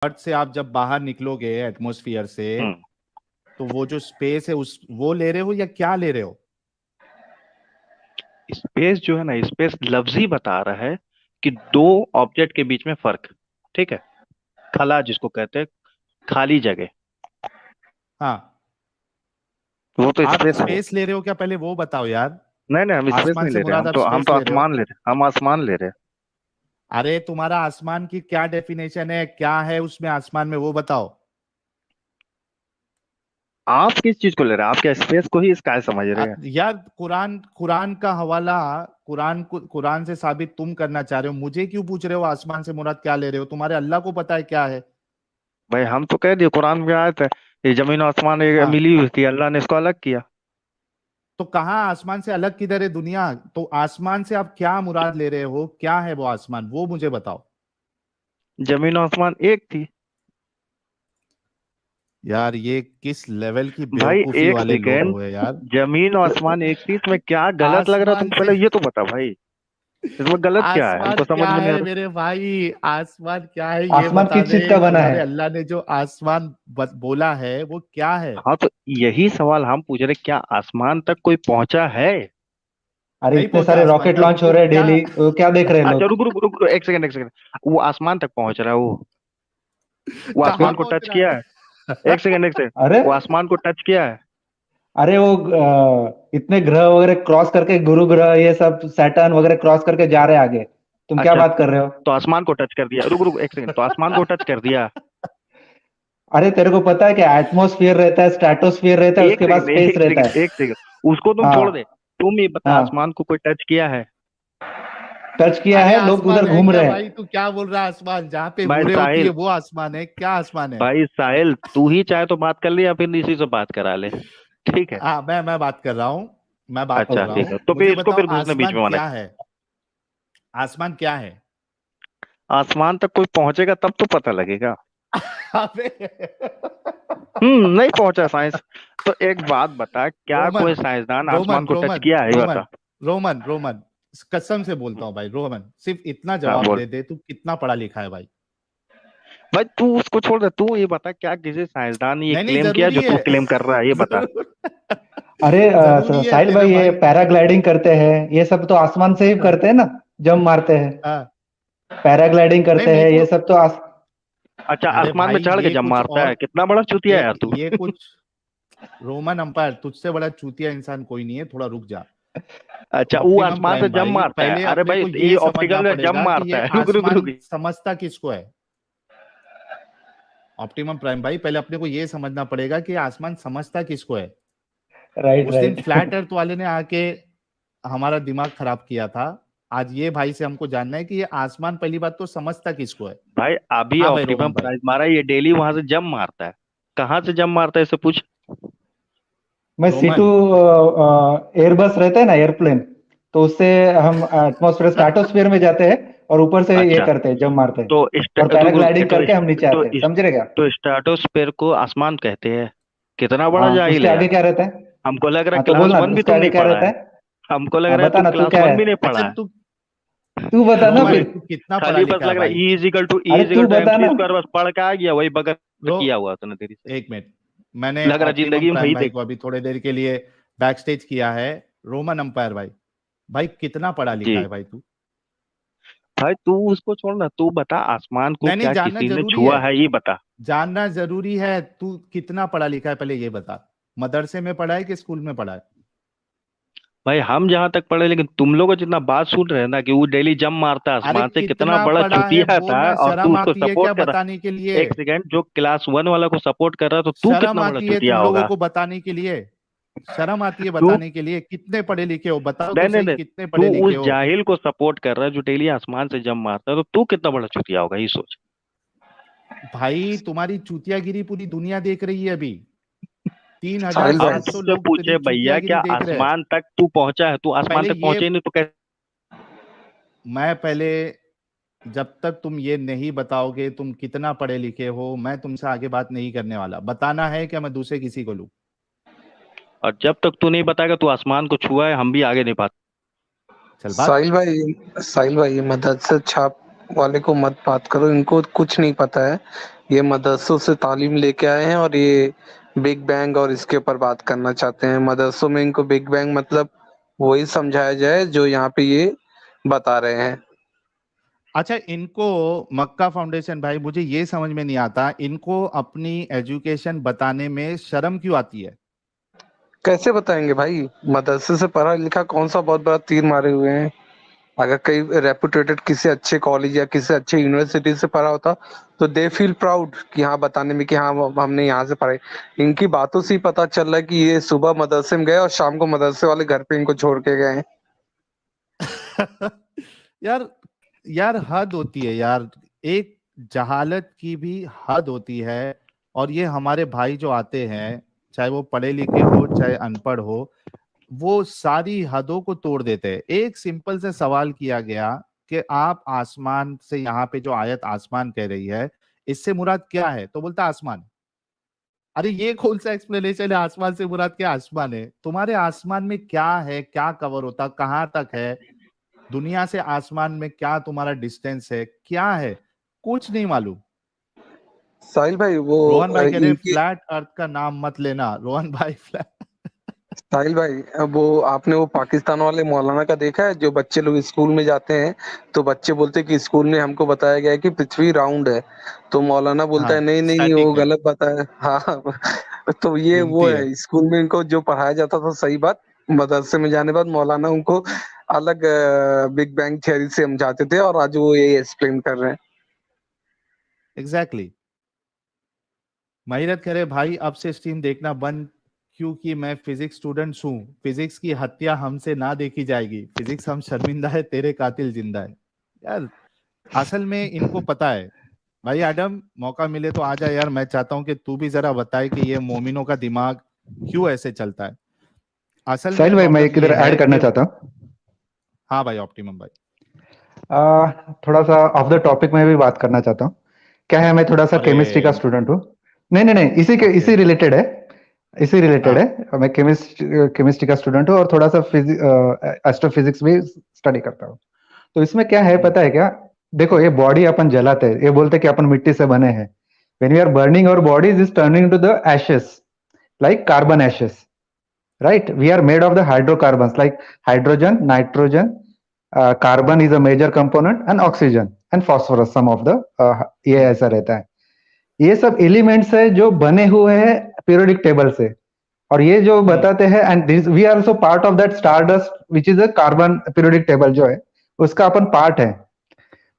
अर्थ से आप जब बाहर निकलोगे एटमॉस्फेयर से, हम्म तो वो जो स्पेस है उस वो ले रहे हो या क्या ले रहे हो? स्पेस जो है ना, स्पेस लफ्ज ही बता रहा है कि दो ऑब्जेक्ट के बीच में फर्क। ठीक है। खला जिसको कहते हैं, खाली जगह, हाँ। वो तो आप स्पेस है। स्पेस ले रहे हो क्या, पहले वो बताओ यार। नहीं नहीं, हम स्पेस आसमान नहीं से ले रहे, मुराद आप हम स्पेस तो ले रहे हो? आसमान ले रहे, हम आसमान ले रहे। अरे तुम्हारा आसमान की क्या डेफिनेशन है, क्या है उसमें आसमान में, वो बताओ। आप किस चीज को ले रहे हैं? आप क्या स्पेस को ही स्काई समझ रहे हैं? यार कुरान कुरान का हवाला, कुरान से साबित तुम करना चाह रहे हो, मुझे क्यों पूछ रहे हो आसमान से मुराद क्या ले रहे हो? तुम्हारे अल्लाह को पता है क्या है। भाई हम तो कह दिए, कुरान में आयत है, ये जमीन और आसमान एक हाँ, मिली हुई थी, अल्लाह ने इसको अलग किया। तो कहाँ आसमान से अलग किधर है दुनिया? तो आसमान से आप क्या मुराद ले रहे हो, क्या है वो आसमान, वो मुझे बताओ। जमीन और आसमान एक थी। यार ये किस लेवल की भाई बेवकूफी एक वाले लोग सेकेंड, हुए यार। जमीन और आसमान एक थी, इसमें क्या गलत लग रहा है आसमान तुमको? से पहले ये तो बता भाई, इसमें गलत क्या है, आसमान हमको समझ क्या में नहीं आ है रहा। मेरे भाई, आसमान क्या है ये आसमान बता किस दे। चीज का बना है? तुम्हारे अल्लाह ने जो आसमान बोला है वो क्या है? हाँ तो यही सवाल हम पूछ रहे, क्या आसमान तक कोई पहुंचा है? नहीं ठीक इतने है। पहुंचा सारे आसमान रॉकेट तक लॉन्च हो तुम रहे हैं क्या। डेली, वो क्या देख रहे हैं अच्छा लोग? रुक रुक रुक रुक, एक सेकंड एक सेकंड। वो आसमान तक पहुंच रहा है वो कहाँ आसमान को पहुंच टच रहा किया है? है? एक सेकंड एक सेकंड, अरे वो आसमान को टच किया है? अरे वो इतने ग्रह वगैरह क्रॉस करके, गुरु ग्रह ये सब सैटर्न वगैरह क्रॉस करके जा रहे हैं आगे। तुम क्या अच्छा, बात कर रहे हो? तो आसमान को टच कर दिया, रुक रुक एक सेकंड, तो आसमान को टच कर दिया? अरे तेरे को पता है कि एटमॉस्फेयर रहता है, स्ट्रेटोस्फेयर रहता है, एक उसके बाद सेकंड स्पेस एक रहता सेकंड है। एक सेकंड, उसको तुम छोड़ दे। हाँ तुम ये बता, हाँ, आसमान को कोई टच किया है? टच किया अरे है, लोग आसमान उधर है घूम क्या रहे हैं। भाई, तू क्या बोल रहा है? आसमान जहाँ पे भाई हूरें होती है साहिल, वो आसमान है क्या? आसमान है। भाई साहिल, तू ही चाहे तो बात कर ले या फिर इसी से बात करा ले। ठीक है। हाँ, मैं बात कर रहा हूँ। मैं बात कर अच्छा रहा ठीक है, हूँ, तो फिर मुझे इसको बताओ फिर घुसने बीच आसमान में मत। क्या है। आसमान क्या है? आसमान तक कोई पहुंचेगा तब तो पता लगेगा। अबे नहीं पहुंचा साइंस। तो एक बात बता, क्या कोई रोमन साइंसदान आसमान रोमन को टच रोमन किया है, ये बता। रोमन रोमन रोमन कसम से बोलता हूँ भाई, रोमन सिर्फ इतना हाँ जवाब बोल। दे दे, तू कितना पढ़ा लिखा है भाई? भाई तू उसको छोड़ दे, तू ये बता, क्या किसी साइंसदान ने ये नहीं नहीं, क्लेम किया जरूरी जो है। तू क्लेम कर रहा है, ये बता। जरूर अरे जरूरी है साहिल मेरा भाई, ये भाई। पैराग्लाइडिंग करते हैं, ये सब तो आसमान से ही करते हैं ना, जंप मारते हैं। हाँ, पैराग्लाइडिंग नहीं करते मेरे हैं, ये को। सब तो अच्छा, अरे आसमान में भाई चढ़ के ये जम कुछ मारता है? और, कितना बड़ा चूतिया है यार तू। ये कुछ रोमन अंपायर, तुझसे बड़ा चूतिया इंसान कोई नहीं है, थोड़ा रुक जा। अच्छा, वो ऑप्टिमम आसमान से प्राइम जम भाई, मारता है? पहले अरे अपने भाई को ये ये समझना ऑप्टिकल में जम पड़ेगा कि मारता ये है। रुक रुक रुक। आसमान समझता किसको है। ऑप्टिमम प्राइम भाई, पहले अपने को ये समझना पड़ेगा कि आसमान समझता किसको है। राइट उस दिन राइट। फ्लैट अर्थ वाले ने आके हमारा दिमाग खराब किया था। आज ये भाई से हमको जानना है कि ये आसमान पहली बात तो समझता किसको है। भाई अभी हाँ भाई ऑप्टिमम रोमन भाई। प्राइस मारा, ये डेली वहां से जम मारता है। कहाँ से जम मारता है इससे पूछ। मैं सीटू, रोमन एयरबस रहता है ना, एयरप्लेन, तो उससे हम एटमॉस्फेयर स्ट्रेटोस्फेयर में जाते हैं और ऊपर से ये अच्छा, करते हैं, जंप मारते हैं। तो और रुक रुक, पैराग्लाइडिंग करके हम नीचे तो आते हैं, समझ रहे क्या? तो स्ट्रेटोस्फेयर को आसमान कहते हैं? कितना बड़ा हाँ, जाहिल उसके है आगे यार। क्या रहता है? हमको लग रहा है हाँ तो क्लास बोलना, वन भी उसके तू आगे नहीं क्या पढ़ा रहता है। है? हमको लग हाँ रहा है बता तू ना, तू क्लास क्या वन है? भी नहीं पढ़ा अच्छा है। तू, तू बता ना रोमन फिर। तू कितना पढ़ा खाली बस लिखा है लग रहा है भाई? ई इजिकल टू अरे तू एम बता सी ना। स्क्वायर, बस पढ़ के आ गया वही बगैर रो किया हुआ तूने तेरी से। एक मिनट, मैंने लग रहा ऑप्टिमम जिंदगी में प्राइम वही भाई देख। को अभी थोड़ी देर के लिए बैक स्टेज किया है। रोमन अंपायर भाई, भाई कितना पढ़ा लिखा जी है भाई तू? भाई, तू उसको छोड़ ना, तू बता आसमान को नहीं नहीं, क्या जानना किसी ने जरूरी है। छुआ है, ये बता। जानना जरूरी है, तू कितना पढ़ा लिखा है पहले ये बता। मदरसे में पढ़ा है कि स्कूल में पढ़ा है? भाई हम जहां तक पढ़े, लेकिन तुम लोग जितना बात सुन रहे हैं ना कि वो डेली जम मारता है अरे आसमान से, कितना कितना बड़ा पढ़ा है चुतिया था, बोलना, और तू शर्म उसको आती है क्या सपोर्ट कर बताने के रहा। लिए? एक सेकंड, जो क्लास वन वाला को सपोर्ट कर रहा, तो तू शर्म कितना बड़ा आती है चुतिया तुम लोगों होगा। को बताने के लिए? शर्म आती है तू, बताने के लिए? कितने पढ़े लिखे हो बताओ नहीं तो नहीं सही, नहीं, कितने तू पढ़े लिखे उस हो? जाहिल को सपोर्ट कर रहा है जो डेली आसमान से जम मारता है, तो तू कितना बड़ा चुतिया होगा, ये सोच। भाई तुम्हारी चूतियागिरी पूरी दुनिया देख रही है अभी। तीन हजार साहिल हम भाई। सात सौ तुमसे लोग तेरी पूछे भैया, चूतियागिरी क्या देख रहे हैं। आसमान तक तू पहुंचा है? तू आसमान पहले तक ये, पहुंचे ही नहीं तो कैसे? मैं पहले, जब तक तुम ये नहीं बताओगे तुम कितना पढ़े लिखे हो, मैं तुमसे आगे बात नहीं करने वाला। बताना है क्या मैं दूसरे किसी को लूं? और जब तक तू नहीं बताएगा तू आसमान को छुआ है, हम भी आगे नहीं पाते। चल बात। साहिल भाई, साहिल भाई, मदद से छाप वाले को मत बात करो, इनको कुछ नहीं पता है। ये मदरसों से तालीम लेके आए हैं और ये बिग बैंग और इसके ऊपर बात करना चाहते हैं। मदरसों में इनको बिग बैंग मतलब वही समझाया जाए जो यहाँ पे ये बता रहे हैं। अच्छा, इनको मक्का फाउंडेशन भाई, मुझे ये समझ में नहीं आता, इनको अपनी एजुकेशन बताने में शर्म क्यों आती है? कैसे बताएंगे भाई, मदरसे से पढ़ा लिखा कौन सा बहुत बड़ा तीर मारे हुए हैं। अगर कई रेपुटेटेड किसी अच्छे कॉलेज या किसी अच्छे यूनिवर्सिटी से पढ़ा होता तो दे फील प्राउड कि हाँ बताने में कि हाँ हमने यहाँ से पढ़ाई। इनकी बातों से ही पता चल रहा है कि ये सुबह मदरसे में गए और शाम को मदरसे वाले घर पे इनको छोड़ के गए हैं। यार, यार हद होती है यार, एक जहालत की भी हद होती है। और ये हमारे भाई जो आते हैं, चाहे वो पढ़े लिखे हो चाहे अनपढ़ हो, वो सारी हदों को तोड़ देते हैं। एक सिंपल से सवाल किया गया कि आप आसमान से, यहाँ पे जो आयत आसमान कह रही है, इससे मुराद क्या है? तो बोलता आसमान। अरे ये कौन सा एक्सप्लेनेशन है? आसमान से मुराद क्या? आसमान है? तुम्हारे आसमान में क्या है? क्या कवर होता, कहाँ तक है? दुनिया से आसमान में क्या तुम्हारा डिस्टेंस है, क्या है? कुछ नहीं मालूम। साहिल भाई वो रोहन भाई कह रहे इनके फ्लैट अर्थ का नाम मत लेना, रोहन भाई फ्लैट। साहिल भाई अब वो आपने वो पाकिस्तान वाले मौलाना का देखा है जो बच्चे लोग स्कूल में जाते हैं तो बच्चे बोलते हैं कि स्कूल में हमको बताया गया है कि पृथ्वी राउंड है। तो मौलाना बोलता है हाँ, नहीं नहीं वो स्टैटिक है, गलत बताया। हाँ तो ये वो घूमती है। है स्कूल में इनको जो पढ़ाया जाता था सही बात। मदरसे में जाने बाद मौलाना उनको अलग बिग बैंग थ्योरी से समझाते थे और आज वो ये एक्सप्लेन कर रहे हैं। Exactly exactly. महिरत कह रहे भाई अब से स्ट्रीम देखना बंद, क्योंकि मैं फिजिक्स स्टूडेंट हूँ। फिजिक्स की हत्या हमसे ना देखी जाएगी, फिजिक्स हम शर्मिंदा है, तेरे कातिल जिंदा है। यार असल में इनको पता है। भाई एडम, मौका मिले तो आ जा यार, मैं चाहता हूँ कि तू भी जरा बताए कि ये मोमिनों का दिमाग क्यों ऐसे चलता है। असल में साहिल भाई मैं प्रॉब्लम एक ये इधर है ऐड करना कि, चाहता हूँ। हाँ भाई ऑप्टिमम भाई। थोड़ा सा ऑफ द टॉपिक में भी बात करना चाहता हूँ। क्या है, मैं थोड़ा सा अरे केमिस्ट्री का स्टूडेंट हूँ। नहीं नहीं नहीं, ओके, इसी रिलेटेड है। इसी रिलेटेड हाँ है। मैं केमिस्ट्री का स्टूडेंट हूँ और थोड़ा सा एस्ट्रोफिजिक्स भी स्टडी करता हूँ। तो इसमें क्या है हम्म, पता है क्या? देखो, ये बॉडी अपन जलाते हैं, ये बोलते हैं कि अपन मिट्टी से बने हैं। When we are burning our bodies is turning to the ashes, like carbon ashes, right? We are made of the hydrocarbons like hydrogen, nitrogen, carbon is a major component, and oxygen and phosphorus, some of the ये ऐसा रहता है। ये सब elements है जो बने हुए हैं पीरियोडिक टेबल से। और ये जो हम्म, बताते हैं, and we are also part of that stardust which is a carbon periodic table जो है, उसका अपन पार्ट है।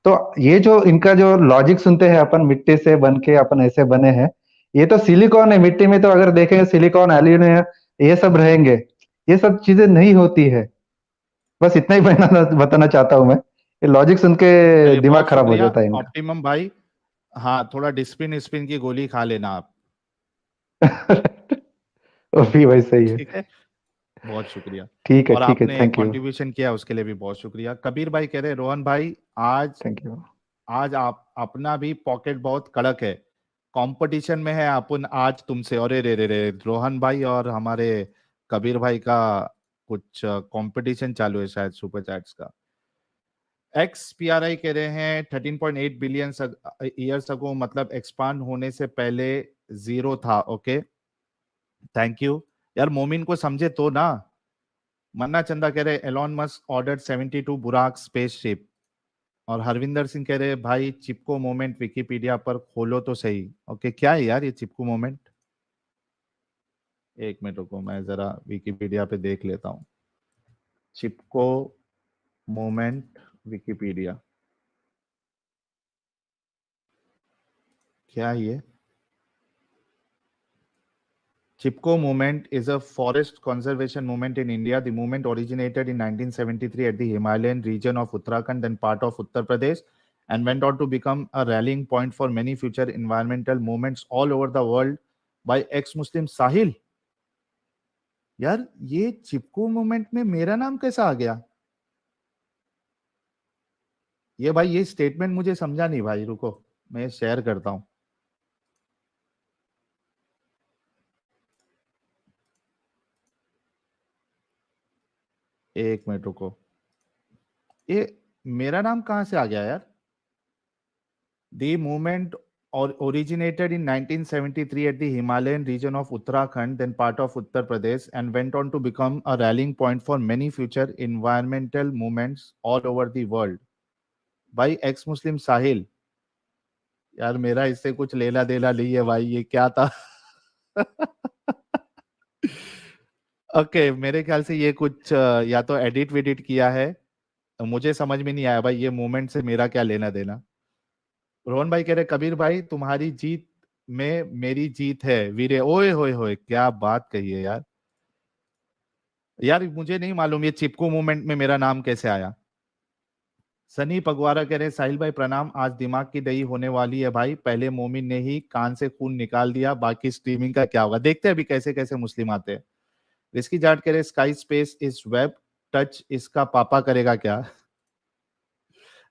तो ये जो इनका जो लॉजिक सुनते हैं, अपन मिट्टी से बन के अपन ऐसे बने हैं, ये तो सिलिकॉन है। मिट्टी में तो अगर देखेंगे सिलिकॉन, एल्यूमिनियम, ये सब रहेंगे। ये सब चीजें नहीं होती है। बस इतना ही बताना बताना चाहता हूं मैं। ये लॉजिक सुन के चलिए दिमाग बहुत खराब हो शुक्रिया जाता है इनका। ऑप्टिमम भाई। हाँ, थोड़ा डिस्पिन स्पिन की गोली खा लेना आप। वो भी वही सही है। ठीक है, बहुत शुक्रिया। ठीक है, और ठीक है, आपने थैंक यू। कंट्रीब्यूशन किया उसके लिए भी बहुत शुक्रिया। कबीर भाई कह रहे रोहन भाई, आज थैंक यू। आज आप अपना भी पॉकेट बहुत कड़क है, कंपटीशन में है अपन आज तुमसे। अरे रे रे रे, रोहन भाई और हमारे कबीर भाई का कुछ कंपटीशन चालू है शायद सुपर चैट्स का। एक्स पीआरआई कह रहे हैं 13.8 बिलियन ईयर्स अगो, मतलब एक्सपांड होने से पहले जीरो था। Okay, thank you. यार मोमिन को समझे तो ना। मन्ना चंदा कह रहे एलॉन मस्क ऑर्डर्ड 72 बुराक स्पेसशिप। और हरविंदर सिंह कह रहे भाई चिपको मोमेंट विकिपीडिया पर खोलो तो सही। ओके, क्या है यार ये चिपको मोमेंट? एक मिनट रुको, मैं जरा विकिपीडिया पे देख लेता हूँ। चिपको मोमेंट विकिपीडिया, क्या है ये? Chipko movement is a forest conservation movement in India. The movement originated in 1973 at the Himalayan region of Uttarakhand and part of Uttar Pradesh, and went on to become a rallying point for many future environmental movements all over the world by ex-Muslim Sahil. यार ये चिपको movement में मेरा नाम कैसा आ गया? ये भाई ये स्टेटमेंट मुझे समझा नहीं भाई, रुको मैं शेयर करता हूँ। एक मिनट रुको, ये मेरा नाम कहाँ से आ गया यार? The movement originated in 1973 at the Himalayan region of Uttarakhand, then part of Uttar Pradesh, and went on to become a rallying point for many future environmental movements all over the world. भाई x मुस्लिम साहिल, यार मेरा इससे कुछ लेना देना नहीं है भाई, ये क्या था? ओके मेरे ख्याल से ये कुछ या तो एडिट विडिट किया है, मुझे समझ में नहीं आया भाई, ये मूवमेंट से मेरा क्या लेना देना। रोहन भाई कह रहे कबीर भाई तुम्हारी जीत में मेरी जीत है वीरे। ओए होए होए, क्या बात कही है यार। यार मुझे नहीं मालूम ये चिपको मूवमेंट में मेरा नाम कैसे आया। सनी पगवारा कह रहे साहिल भाई प्रणाम, आज दिमाग की दही होने वाली है भाई, पहले मोमिन ने ही कान से खून निकाल दिया, बाकी स्ट्रीमिंग का क्या होगा, देखते हैं अभी कैसे कैसे मुस्लिम आते हैं। रिस्की जाट कह रहे sky space is web touch, इसका पापा करेगा क्या?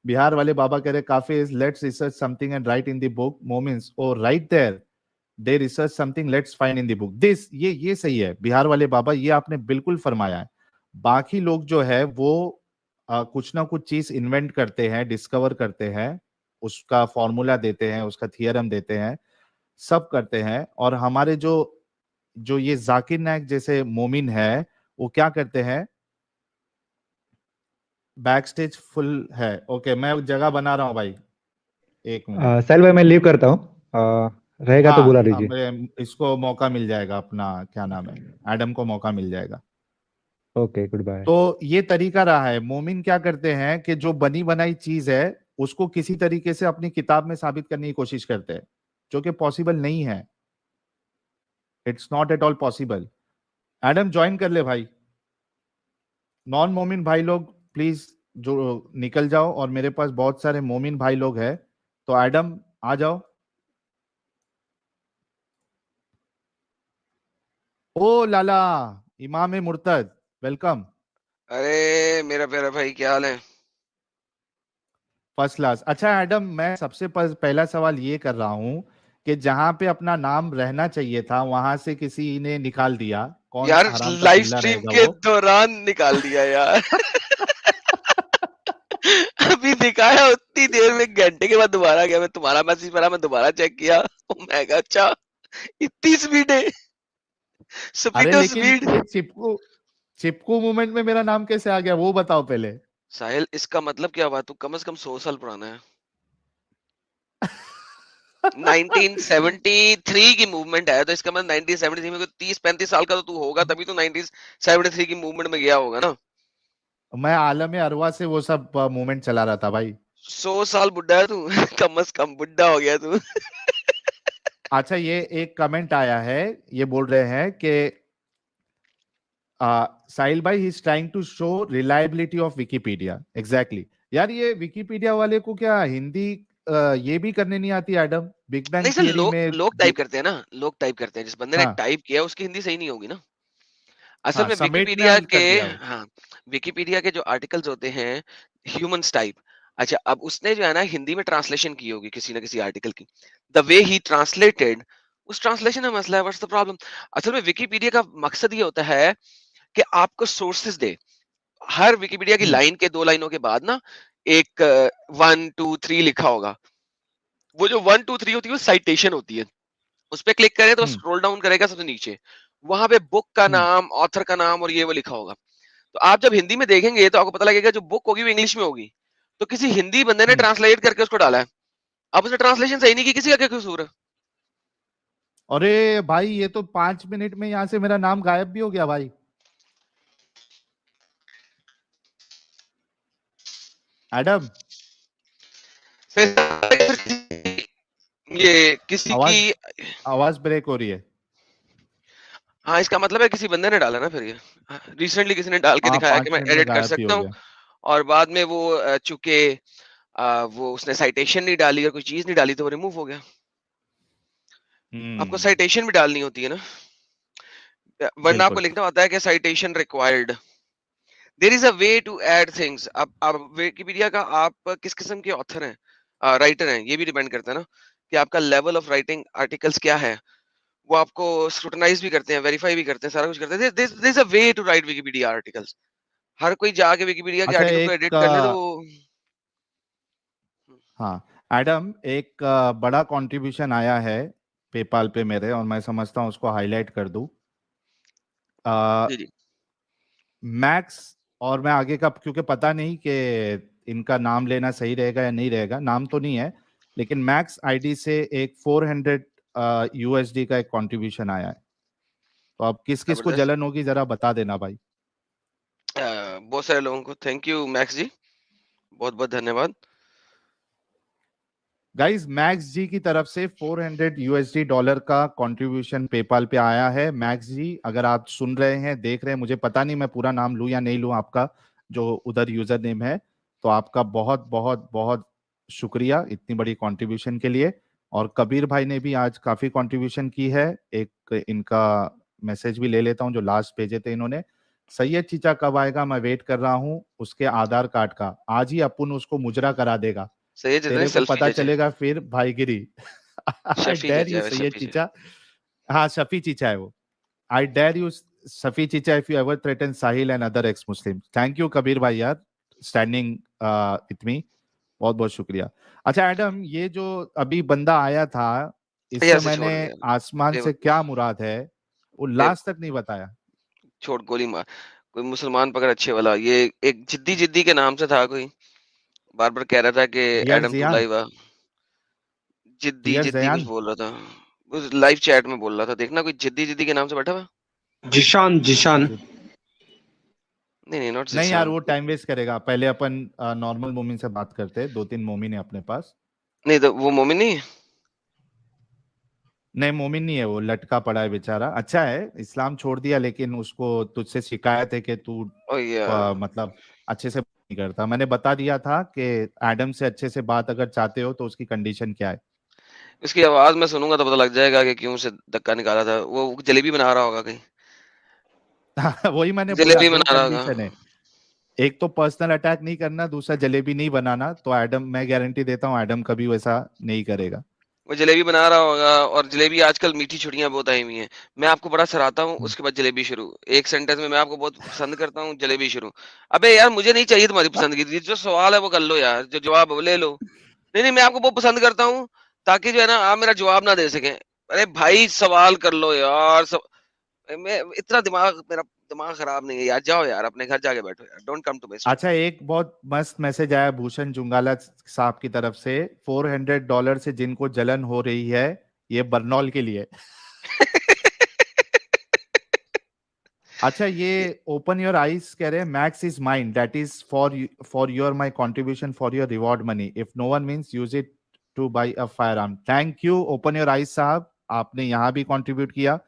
बिहार वाले बाबा कह रहे काफी is let's research something and write in the book moments, oh write there they research something let's find in the book this. ये सही है बिहार वाले बाबा, ये आपने बिल्कुल फरमाया है। बाकी लोग जो है वो कुछ ना कुछ चीज इन्वेंट करते हैं, डिस्कवर करते हैं, उसका फॉर्मूला देते हैं, उसका थियरम देते हैं, सब करते हैं। और हमारे जो ये जाकिर नायक जैसे मोमिन है वो क्या करते हैं, बैक स्टेज फुल है। ओके मैं जगह बना रहा हूँ भाई, एक मिनट। साहिल भाई मैं लीव करता हूँ, रहेगा तो बुला लीजिए। इसको मौका मिल जाएगा, अपना क्या नाम है, एडम को मौका मिल जाएगा। Okay goodbye. तो ये तरीका रहा है, मोमिन क्या करते हैं कि जो बनी बनाई चीज है उसको किसी तरीके से अपनी किताब में साबित करने की कोशिश करते हैं, जो कि पॉसिबल नहीं है। It's not at all possible. Adam join कर ले भाई, नॉन मोमिन भाई लोग प्लीज जो निकल जाओ, और मेरे पास बहुत सारे मोमिन भाई लोग हैं, तो एडम आ जाओ। ओ लाला इमाम मुर्तद, वेलकम। अरे मेरा प्यारा भाई क्या हाल है? First class. अच्छा एडम, मैं सबसे पहला सवाल ये कर रहा हूँ कि जहां पे अपना नाम रहना चाहिए था वहां से किसी ने निकाल दिया, कौन यार हराम का लाइव पिल्ला स्ट्रीम रहेगा के वो? दौरान निकाल दिया यार। अभी दिखाया उतनी देर में, घंटे के बाद दोबारा गया, मैं तुम्हारा मैसेज पढ़ा, मैं दोबारा चेक किया, मैं कहा अच्छा इतनी स्पीड है, स्पीड अरे ऑफ लेकिन स्पीड। ये चिपकू मूवमेंट में मेरा नाम कैसे आ गया वो बताओ पहले। साहिल इसका मतलब क्या हुआ? तू कम से कम 100 साल पुराना है। 1973 की मूवमेंट है तो इसका मतलब 1973 में 30-35 साल का तो तू होगा, तभी तो 1973 की मूवमेंट में गया होगा ना। मैं आलम अरवा से वो सब मूवमेंट चला रहा था भाई। 100 साल बुढ़ा है तू। कम से कम बुढ़ा हो गया तू। अच्छा ये एक कमेंट आया है, ये बोल रहे हैं कि साहिल भाई he is trying to show reliability of Wikipedia. Exactly यार, ये विकिपीडिया वाले को क्या हिंदी ये भी करने नहीं आती एडम? बिग बैंग नहीं सर, थियरी में लोग टाइप करते हैं ना, लोग टाइप करते हैं, जिस बंदे ने हाँ टाइप किया उसकी हिंदी सही नहीं होगी ना। असल हाँ में समेटना विकिपीडिया के, कर दिया वो। हाँ, विकिपीडिया के जो आर्टिकल्स होते हैं ह्यूमंस टाइप, अच्छा अब उसने जो है ना हिंदी में ट्रांसलेशन की होगी किसी ना किसी आर्टिकल की, द वे ही ट्रांसलेटेड, उस ट्रांसलेशन में मसला है। What's the problem? असल में विकिपीडिया का मकसद ये होता है कि आपको सोर्सेज दे। हर विकिपीडिया की लाइन के 2 लाइनों के बाद ना एक 1 2 3 लिखा होगा। वो जो 1 2 3 होती है वो साइटेशन होती है। उस पर क्लिक करें तो स्क्रॉल डाउन करेगा सबसे नीचे, वहां पे बुक का नाम, ऑथर का नाम और ये वो लिखा होगा। तो आप जब हिंदी में देखेंगे तो आपको पता लगेगा जो बुक होगी वो इंग्लिश में होगी, तो किसी हिंदी बंदे ने ट्रांसलेट करके उसको डाला है। अब उसने ट्रांसलेशन सही नहीं की, किसी का क्या कसूर है? अरे भाई ये तो 5 मिनट में यहाँ से मेरा नाम गायब भी हो गया भाई। एडम ये किसी की आवाज ब्रेक हो रही है। हाँ, इसका मतलब है किसी बंदे ने डाला ना, फिर ये रिसेंटली किसी ने डाल के दिखाया कि मैं एडिट कर सकता हूँ, और बाद में वो चूंकि वो उसने साइटेशन नहीं डाली और कोई चीज नहीं डाली तो वो रिमूव हो गया। आपको साइटेशन भी डालनी होती है ना, वरना आपको लिखना होता है कि citation required. There is a way to add things. अब विकिपीडिया का आप किस किस्म के ऑथर हैं, राइटर हैं, ये भी डिपेंड करता है ना कि आपका लेवल ऑफ राइटिंग आर्टिकल्स क्या है। वो आपको स्क्रूटनाइज भी करते हैं, वेरीफाई भी करते हैं, सारा कुछ करते हैं। There is a way to write Wikipedia articles. हर कोई जाके विकिपीडिया के अच्छा आर्टिकल को एक एडिट कर ले तो हाँ एडम, एक बड़ा कंट्रीब्यूशन आया है पेपाल पे मेरे, और मैं समझता हूँ उसको हाईलाइट कर दूं। जी जी मैक्स, और मैं आगे का क्योंकि पता नहीं कि इनका नाम लेना सही रहेगा या नहीं रहेगा, नाम तो नहीं है, लेकिन मैक्स आईडी से एक 400 यूएसडी का एक कंट्रीब्यूशन आया है। तो अब किस किस को जबरदस्त। जलन होगी जरा बता देना भाई। बहुत सारे लोगों को थैंक यू मैक्स जी, बहुत बहुत धन्यवाद। गाइस, मैक्स जी की तरफ से 400 यूएसडी डॉलर का कंट्रीब्यूशन पेपाल पे आया है। मैक्स जी, अगर आप सुन रहे हैं, देख रहे हैं, मुझे पता नहीं मैं पूरा नाम लूं या नहीं लूं आपका जो उधर यूजर नेम है, तो आपका बहुत बहुत बहुत शुक्रिया इतनी बड़ी कंट्रीब्यूशन के लिए। और कबीर भाई ने भी आज काफी कंट्रीब्यूशन की है। एक इनका मैसेज भी ले लेता हूं जो लास्ट भेजे थे इन्होंने। सैयद चीचा कब आएगा, मैं वेट कर रहा हूं उसके आधार कार्ड का, आज ही अपन उसको मुजरा करा देगा, सही जितने तेरे को सेल्फी पता चाचा, चलेगा फिर भाईगिरी। आई शफी डेयर चाचा यू है, सैयद शफी चाचा। चीचा। हाँ, शफी चीचा है वो। आई डेयर यू सफी चीचा, if you ever threaten Sahil and other ex Muslim. Thank you Kabir भाई यार, स्टैंडिंग विथ मी, बहुत बहुत शुक्रिया। अच्छा एडम, ये जो अभी बंदा आया था, यार इससे से मैंने छोड़ गया, आसमान से बेवकूफ क्या मुराद है वो लास्ट तक नहीं बताया। छोड़, गोली मार। कोई मुसलमान पकड़ अच्छे वाला, ये एक जिद्दी जिद्दी के नाम से था कोई, बार बार कह रहा था कि डियर एडम तू जियान, लाइव आ। जिद्दी डियर जिद्दी कुछ जयान, बोल रहा था, उस लाइव चैट में बोल रहा था, देखना कोई जिद्दी जिद्दी के नाम से बैठा हुआ। जिशान जिशान। नहीं नहीं, नॉट नहीं यार, जिशान। वो टाइम वेस्ट करेगा। पहले अपन नॉर्मल मोमिन से बात करते हैं, 2-3 मोमिन है अपने पास। नहीं तो वो मोमिन नहीं है। नहीं, मोमिन नहीं है वो, लटका पड़ा है बेचारा। अच्छा है, इस्लाम छोड़ दिया, लेकिन उसको तुझसे शिकायत है कि तू ओ यार, मतलब अच्छे से नहीं करता। मैंने बता दिया था कि एडम से अच्छे से बात अगर चाहते हो तो उसकी कंडीशन क्या है। इसकी आवाज मैं सुनूंगा तो पता लग जाएगा कि क्यों से धक्का निकाला था। वो जलेबी बना रहा होगा कहीं, वही मैंने बोला, जलेबी दो बना रहा होगा। कंडीशन है। एक तो पर्सनल अटैक नहीं करना, दूसरा जलेबी नहीं बनाना। तो एडम, मैं गारंटी देता हूँ एडम कभी वैसा नहीं करेगा। वो जलेबी बना रहा होगा, और जलेबी आजकल मीठी छुड़ियां बहुत आई हुई हैं। मैं आपको बड़ा सराहता हूँ, उसके बाद जलेबी शुरू। एक सेंटेंस में मैं आपको बहुत पसंद करता हूँ, जलेबी शुरू। अबे यार, मुझे नहीं चाहिए तुम्हारी पसंदगी, जो सवाल है वो कर लो यार, जो जवाब है वो ले लो। नहीं नहीं, मैं आपको बहुत पसंद करता हूँ, ताकि जो है ना आप मेरा जवाब ना दे सकें। अरे भाई, सवाल कर लो यार, मैं इतना मेरा दिमाग खराब नहीं है यार। जाओ यार, अपने घर जाके बैठो यार, don't come to my stream. अच्छा, एक बहुत मस्त मैसेज आया भूषण जुंगाला साहब की तरफ से। $400 से जिनको जलन हो रही है, ये बर्नौल के लिए। अच्छा, ये ओपन योर आईज कह रहे हैं, max is mind, that is for your my contribution for your reward money, if no one means use it to buy a firearm. Thank you open your eyes साहब, आपने यहाँ भी contribute किया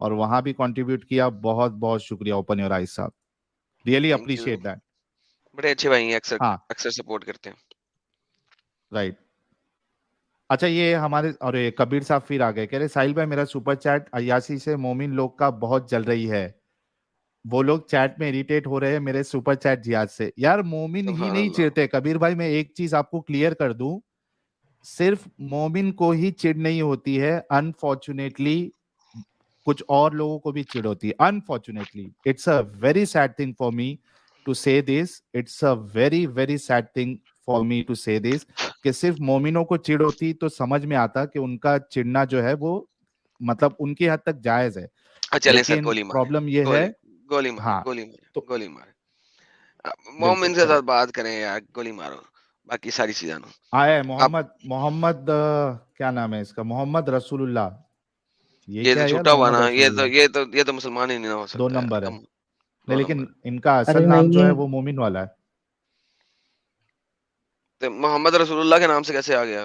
और वहां भी कंट्रीब्यूट किया। बहुत बहुत शुक्रिया ओपन योर आईज साहब, really thank you. Appreciate that. बड़े अच्छे भाई हैं, अक्सर हाँ, अक्सर सपोर्ट करते हैं। राइट। अच्छा, ये हमारे, और ये कबीर साहब फिर आ गए, कह रहे साहिल भाई मेरा सुपर चैट अयासी से मोमिन लोग का बहुत जल रही है, वो लोग चैट में इरिटेट हो रहे हैं मेरे सुपर चैट जिहाद से। यार, मोमिन ही सुभान नहीं अल्लाह। चिढ़ते कबीर भाई, मैं एक चीज आपको क्लियर कर दूं, सिर्फ मोमिन को ही चिढ़ नहीं होती है, अनफॉर्चुनेटली कुछ और लोगों को भी चिढ़ होती है। Unfortunately, it's a very sad thing for me to say this, it's a very very sad thing for me to say this, कि सिर्फ मोमिनों को चिढ़ होती तो समझ में आता कि उनका चिढ़ना जो है वो मतलब उनकी हद तक जायज है। चले सर, लेकिन गोली मारे, प्रॉब्लम ये है। गोली गोली मारे, हाँ, गोली मारे, तो गोली मारे। बिल्कुल मोमिन के चलो, साथ बात करें यार, गोली मारो, बाकी सारी चीजें नो। आया है आप, मोहम्मद, मोहम्मद क्या नाम है इसका, मोहम्मद रसूलुल्लाह। ये ये क्या तो है यार, झूठा हुआ मोहम्मद ना, रसूलुल्लाह, ये तो मुसलमान ही नहीं ना हो 2 सकता यार, नंबर है। कम। नहीं, दो लेकिन नंबर। इनका अरे असल नाम जो नहीं, है वो मोमिन वाला है। तो मोहम्मद रसूलुल्लाह के नाम से कैसे आ गया?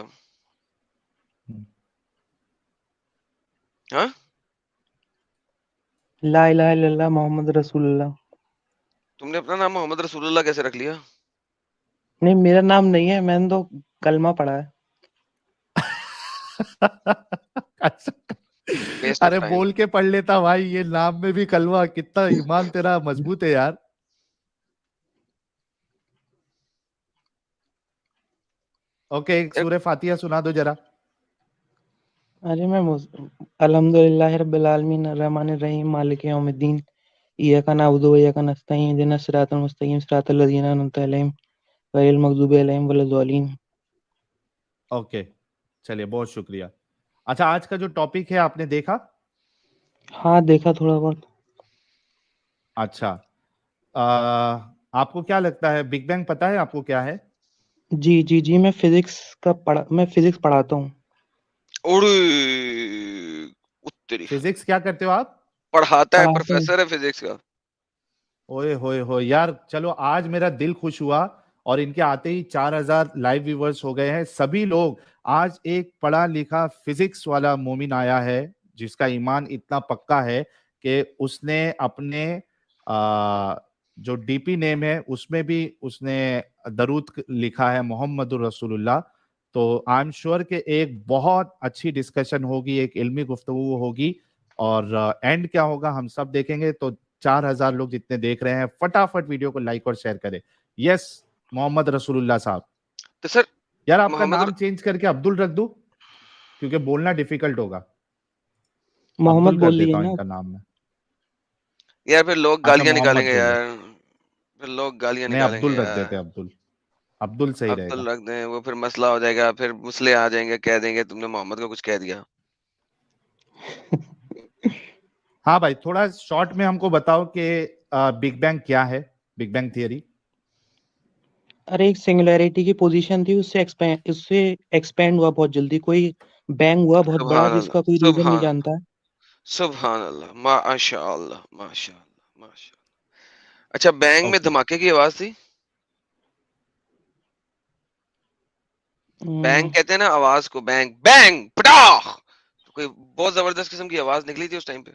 हम्म। हाँ, ला इलाहा इल्लल्लाह मोहम्मद रसूलुल्लाह। तुमने अपना नाम मोहम्मद रसूलुल्लाह कैसे रख लिया? नहीं, मेरा नाम नहीं है, मैंने तो कलमा पढ़ा है। वेस्ट ऑफ अरे टाइम। बोल के पढ़ लेता भाई, ये नाम में भी कलवा, कितना ईमान तेरा मजबूत है यार। ओके, एक सूरह फातिहा सुना दो जरा। अरे मैं अल्हम्दुलिल्लाहि रब्बिल आलमीन अर्रहमानिर रहीम मालिकि यौमिद्दीन इय्याका नअबुदु व इय्याका नस्तईन इहदिनस सिरातल मुस्तकीम सिरातल लज़ीना अनअमता अलैहिम गैरिल मग़दूबि अलैहिम वलद्दालिन। ओके, चलिए बहुत शुक्रिया। अच्छा, आज का जो टॉपिक है आपने देखा? हाँ देखा थोड़ा बहुत। अच्छा, आपको क्या लगता है, बिग बैंग पता है आपको क्या है? जी जी जी, मैं फिजिक्स पढ़ाता हूँ। ओरे उत्तरी फिजिक्स क्या करते हो आप? पढ़ाता है, पढ़ाता हूँ। प्रोफेसर है फिजिक्स का। ओए होए हो यार, चलो आज मेरा दिल खुश हुआ, और इनके आते ही 4000 लाइव व्यूवर्स हो गए हैं सभी लोग। आज एक पढ़ा लिखा फिजिक्स वाला मोमिन आया है, जिसका ईमान इतना पक्का है कि उसने अपने जो डीपी नेम है उसमें भी उसने दरूद लिखा है, मोहम्मदुर रसूलुल्लाह। तो आई एम श्योर कि एक बहुत अच्छी डिस्कशन होगी, एक इल्मी गुफ्तगू होगी, और एंड क्या होगा हम सब देखेंगे। तो 4000 लोग जितने देख रहे हैं, फटाफट वीडियो को लाइक और शेयर करें। यस, मोहम्मद रसूलुल्लाह साहब। तो सर यार आपका मोहम्मद नाम चेंज करके अब्दुल रख दूं, क्योंकि बोलना डिफिकल्ट होगा। मोहम्मद अब्दुल कर बोल दिए देता हूँ ना। इनका नाम में। यार फिर लोग अच्छा, गालियां मोहम्मद निकालेंगे बोल दो। यार, फिर लोग गालियां नहीं, निकालेंगे अब्दुल रख यार। देते, अब्दुल। अब्दुल सही रहेगा। अब्दुल रख दें, वो फिर मसला हो जाएगा, फिर मुसले आ जाएंगे, कह देंगे तुमने मोहम्मद को कुछ कह दिया। हाँ भाई, थोड़ा शॉर्ट में हमको बताओ कि बिग बैंग क्या है, बिग बैंग थियरी। अरे एक सिंगुलैरिटी की पोजीशन थी, उससे एक्सपेंड हुआ बहुत जल्दी। कोई बैंग हुआ बहुत बड़ा सुभान अल्लाह, जिसका कोई रीजन नहीं सुभान जानता है। सुभान अल्लाह, माशाअल्लाह, माशाअल्लाह, माशाअल्लाह। अच्छा, बैंग में ओके। धमाके की आवाज थी? बैंग हम्म, कहते हैं ना आवाज को, बैंग बैंग पटाख, तो कोई बहुत जबरदस्त किस्म की आवाज निकली थी उस टाइम पे?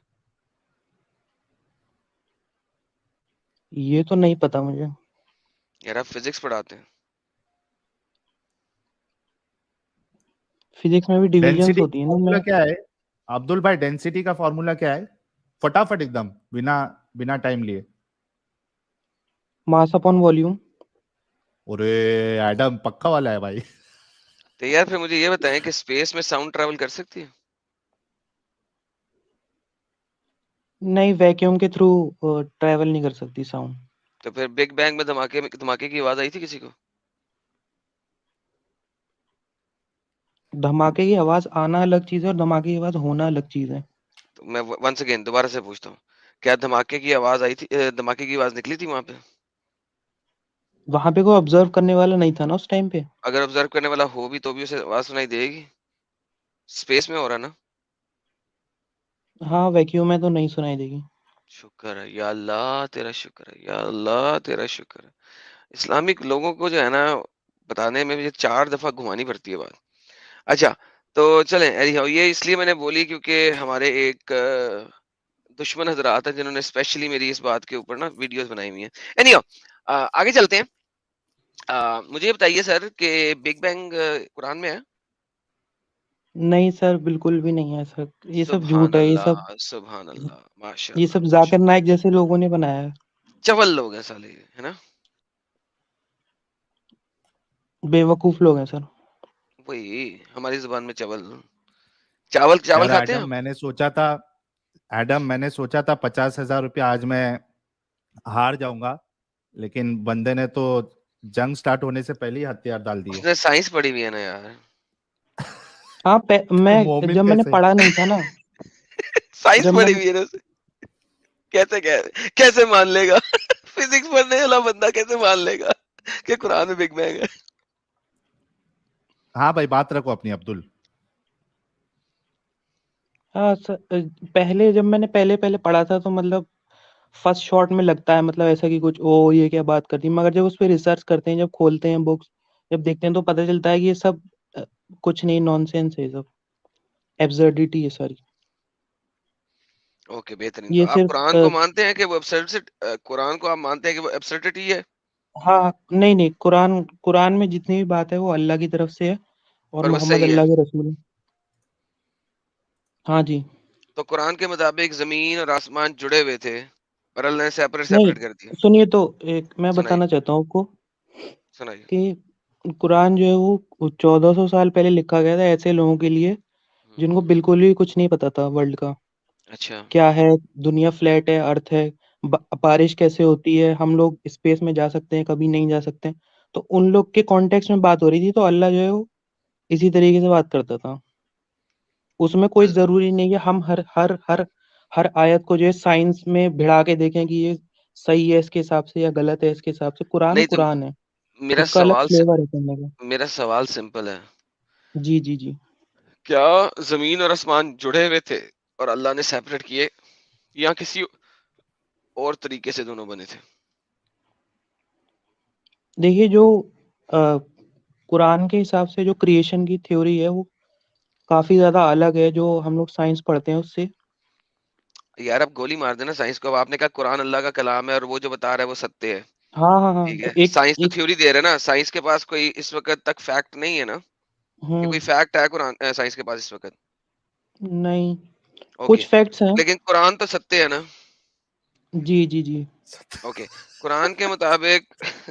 ये तो नहीं पता मुझे। यार आप फिजिक्स पढ़ाते हैं। फिजिक्स में भी डिविजन्स डेंसिटी होती का है ना। फॉर्मूला मैं क्या है अब्दुल भाई? डेंसिटी का फॉर्मूला क्या है? फटाफट एकदम, बिना बिना टाइम लिए। Mass upon volume. अरे एडम पक्का वाला है भाई। तो यार फिर मुझे ये बताएं कि स्पेस में साउंड ट्रैवल कर सकती है? नहीं, वैक्यूम के थ्रू ट्रैवल नहीं कर सकती साउंड। तो फिर बिग बैंग में धमाके की आवाज आई थी किसी को? धमाके की आवाज आना अलग चीज है और धमाके की आवाज होना अलग चीज है। तो मैं वंस अगेन दोबारा से पूछता हूँ, क्या धमाके की आवाज आई थी, धमाके की आवाज निकली थी वहां पे? वहां पे कोई ऑब्जर्व करने वाला नहीं था ना उस टाइम पे। अगर ऑब्जर्व करने वाला हो भी तो भी उसे आवाज सुनाई देगी? स्पेस में हो रहा ना। हाँ, वैक्यूम में तो नहीं सुनाई देगी। शुक्र है या अल्लाह, तेरा शुक्र है या अल्लाह, तेरा शुक्र है। इस्लामिक लोगों को जो है ना बताने में मुझे 4 दफा घुमानी पड़ती है बात। अच्छा, तो चलें, anyhow, ये इसलिए मैंने बोली क्योंकि हमारे एक दुश्मन हजरात हैं जिन्होंने स्पेशली मेरी इस बात के ऊपर ना वीडियोस बनाई हुई हैं। anyhow, आगे चलते हैं। मुझे ये बताइए सर कि बिग बैंग कुरान में है? नहीं सर, बिल्कुल भी नहीं है सर। ये सब सुभान झूठ है। अल्लाह, सुभान अल्लाह, ये माशाल्लाह, सब जाकिर माशाल्लाह। नाइक जैसे लोगों ने बनाया है। चवल लोग हैं साले, है ना? बेवकूफ लोग हैं सर। वही हमारी जुबान में चवल। चावल चावल यार खाते हैं एडम, आप? मैंने सोचा था 50,000 रुपया आज मैं हार जाऊंगा, लेकिन बंदे ने तो जंग स्टार्ट होने से पहले ही हथियार डाल दिए। उसने साइंस पढ़ी हुई है ना यार। हाँ, तो मैं मोमिन जब मैंने कैसे? पढ़ा नहीं था ना। साइंस जब पढ़ी मैंने हुई है ना उसने। कैसे कैसे मान लेगा? फिजिक्स पढ़ने वाला बंदा कैसे मान लेगा कि कुरान में बिग बैंग है? हाँ भाई, बात रखो अपनी अब्दुल। हाँ सर, पहले जब मैंने पहले पहले पढ़ा था तो मतलब फर्स्ट शॉट में लगता है मतलब ऐसा कि कुछ ओ ये क्या बात करती है, मगर जब उस पर रिसर्च करते हैं, जब खोलते हैं बुक्स, जब देखते हैं तो पता चलता है कि ये सब कुछ नहीं, नॉनसेंस है, ये सब एब्सर्डिटी है सारी। ओके, बेहतरीन। तो ये आप सिर्फ कुरान को मानते हैं कि वो कुरान को आप मानते हैं कि वो एब्सर्डिटी है? हाँ, नहीं नहीं, कुरान कुरान में जितनी भी बात है वो अल्लाह की तरफ से है और और वो मोहम्मद सही है? अल्लाह के रसूल है। हाँ जी। तो कुरान के मुताबिक जमीन और आसमान जुड़े हुए थे और अल्लाह ने सेपरेट नहीं, सेपरेट कर दिया। सुनिए तो, एक मैं सुनाइए, बताना चाहता हूँ आपको सुनाइए। कि कुरान जो है वो 1400 साल पहले लिखा गया था ऐसे लोगों के लिए जिनको हम्म। बिल्कुल भी कुछ नहीं पता था वर्ल्ड का। अच्छा। क्या है, दुनिया फ्लैट है, अर्थ है, बारिश कैसे होती है, हम लोग स्पेस में जा सकते हैं, कभी नहीं जा सकते हैं। तो उन लोग के कॉन्टेक्स्ट में बात हो रही थी, तो अल्लाह जो है वो इसी तरीके से बात करता था। उसमें कोई तो जरूरी नहीं है हम हर आयत को जो है साइंस में भिड़ा के देखें कि ये सही है इसके हिसाब से या गलत है इसके हिसाब से। कुरान नहीं, तो कुरान है, मेरा उसका अलग सवाल फ्लेवर है कहने का। मेरा सवाल सिंपल है, जी जी जी। क्या जमीन और आसमान जुड़े हुए थे और अल्लाह ने सेपरेट किए, या किसी और तरीके से दोनों बने थे? देखिए जो कुरान के हिसाब से जो क्रिएशन की थ्योरी है वो काफी ज्यादा अलग है जो हम लोग साइंस पढ़ते हैं उससे। यार अब गोली मार देना साइंस को। अब आपने कहा कुरान अल्लाह का कलाम है और वो जो बता रहा है वो सत्य है, हाँ हाँ हाँ, ठीक तो है? एक साइंस तो एक थ्योरी दे रहा है ना, साइंस के पास कोई इस वक्त तक फैक्ट नहीं है ना, कि कोई हम्म। फैक्ट है कुरान साइंस के पास इस वक्त? नहीं, ओके, कुछ फैक्ट्स हैं। लेकिन कुरान तो सत्य है ना? जी जी जी। ओके, कुरान के मुताबिक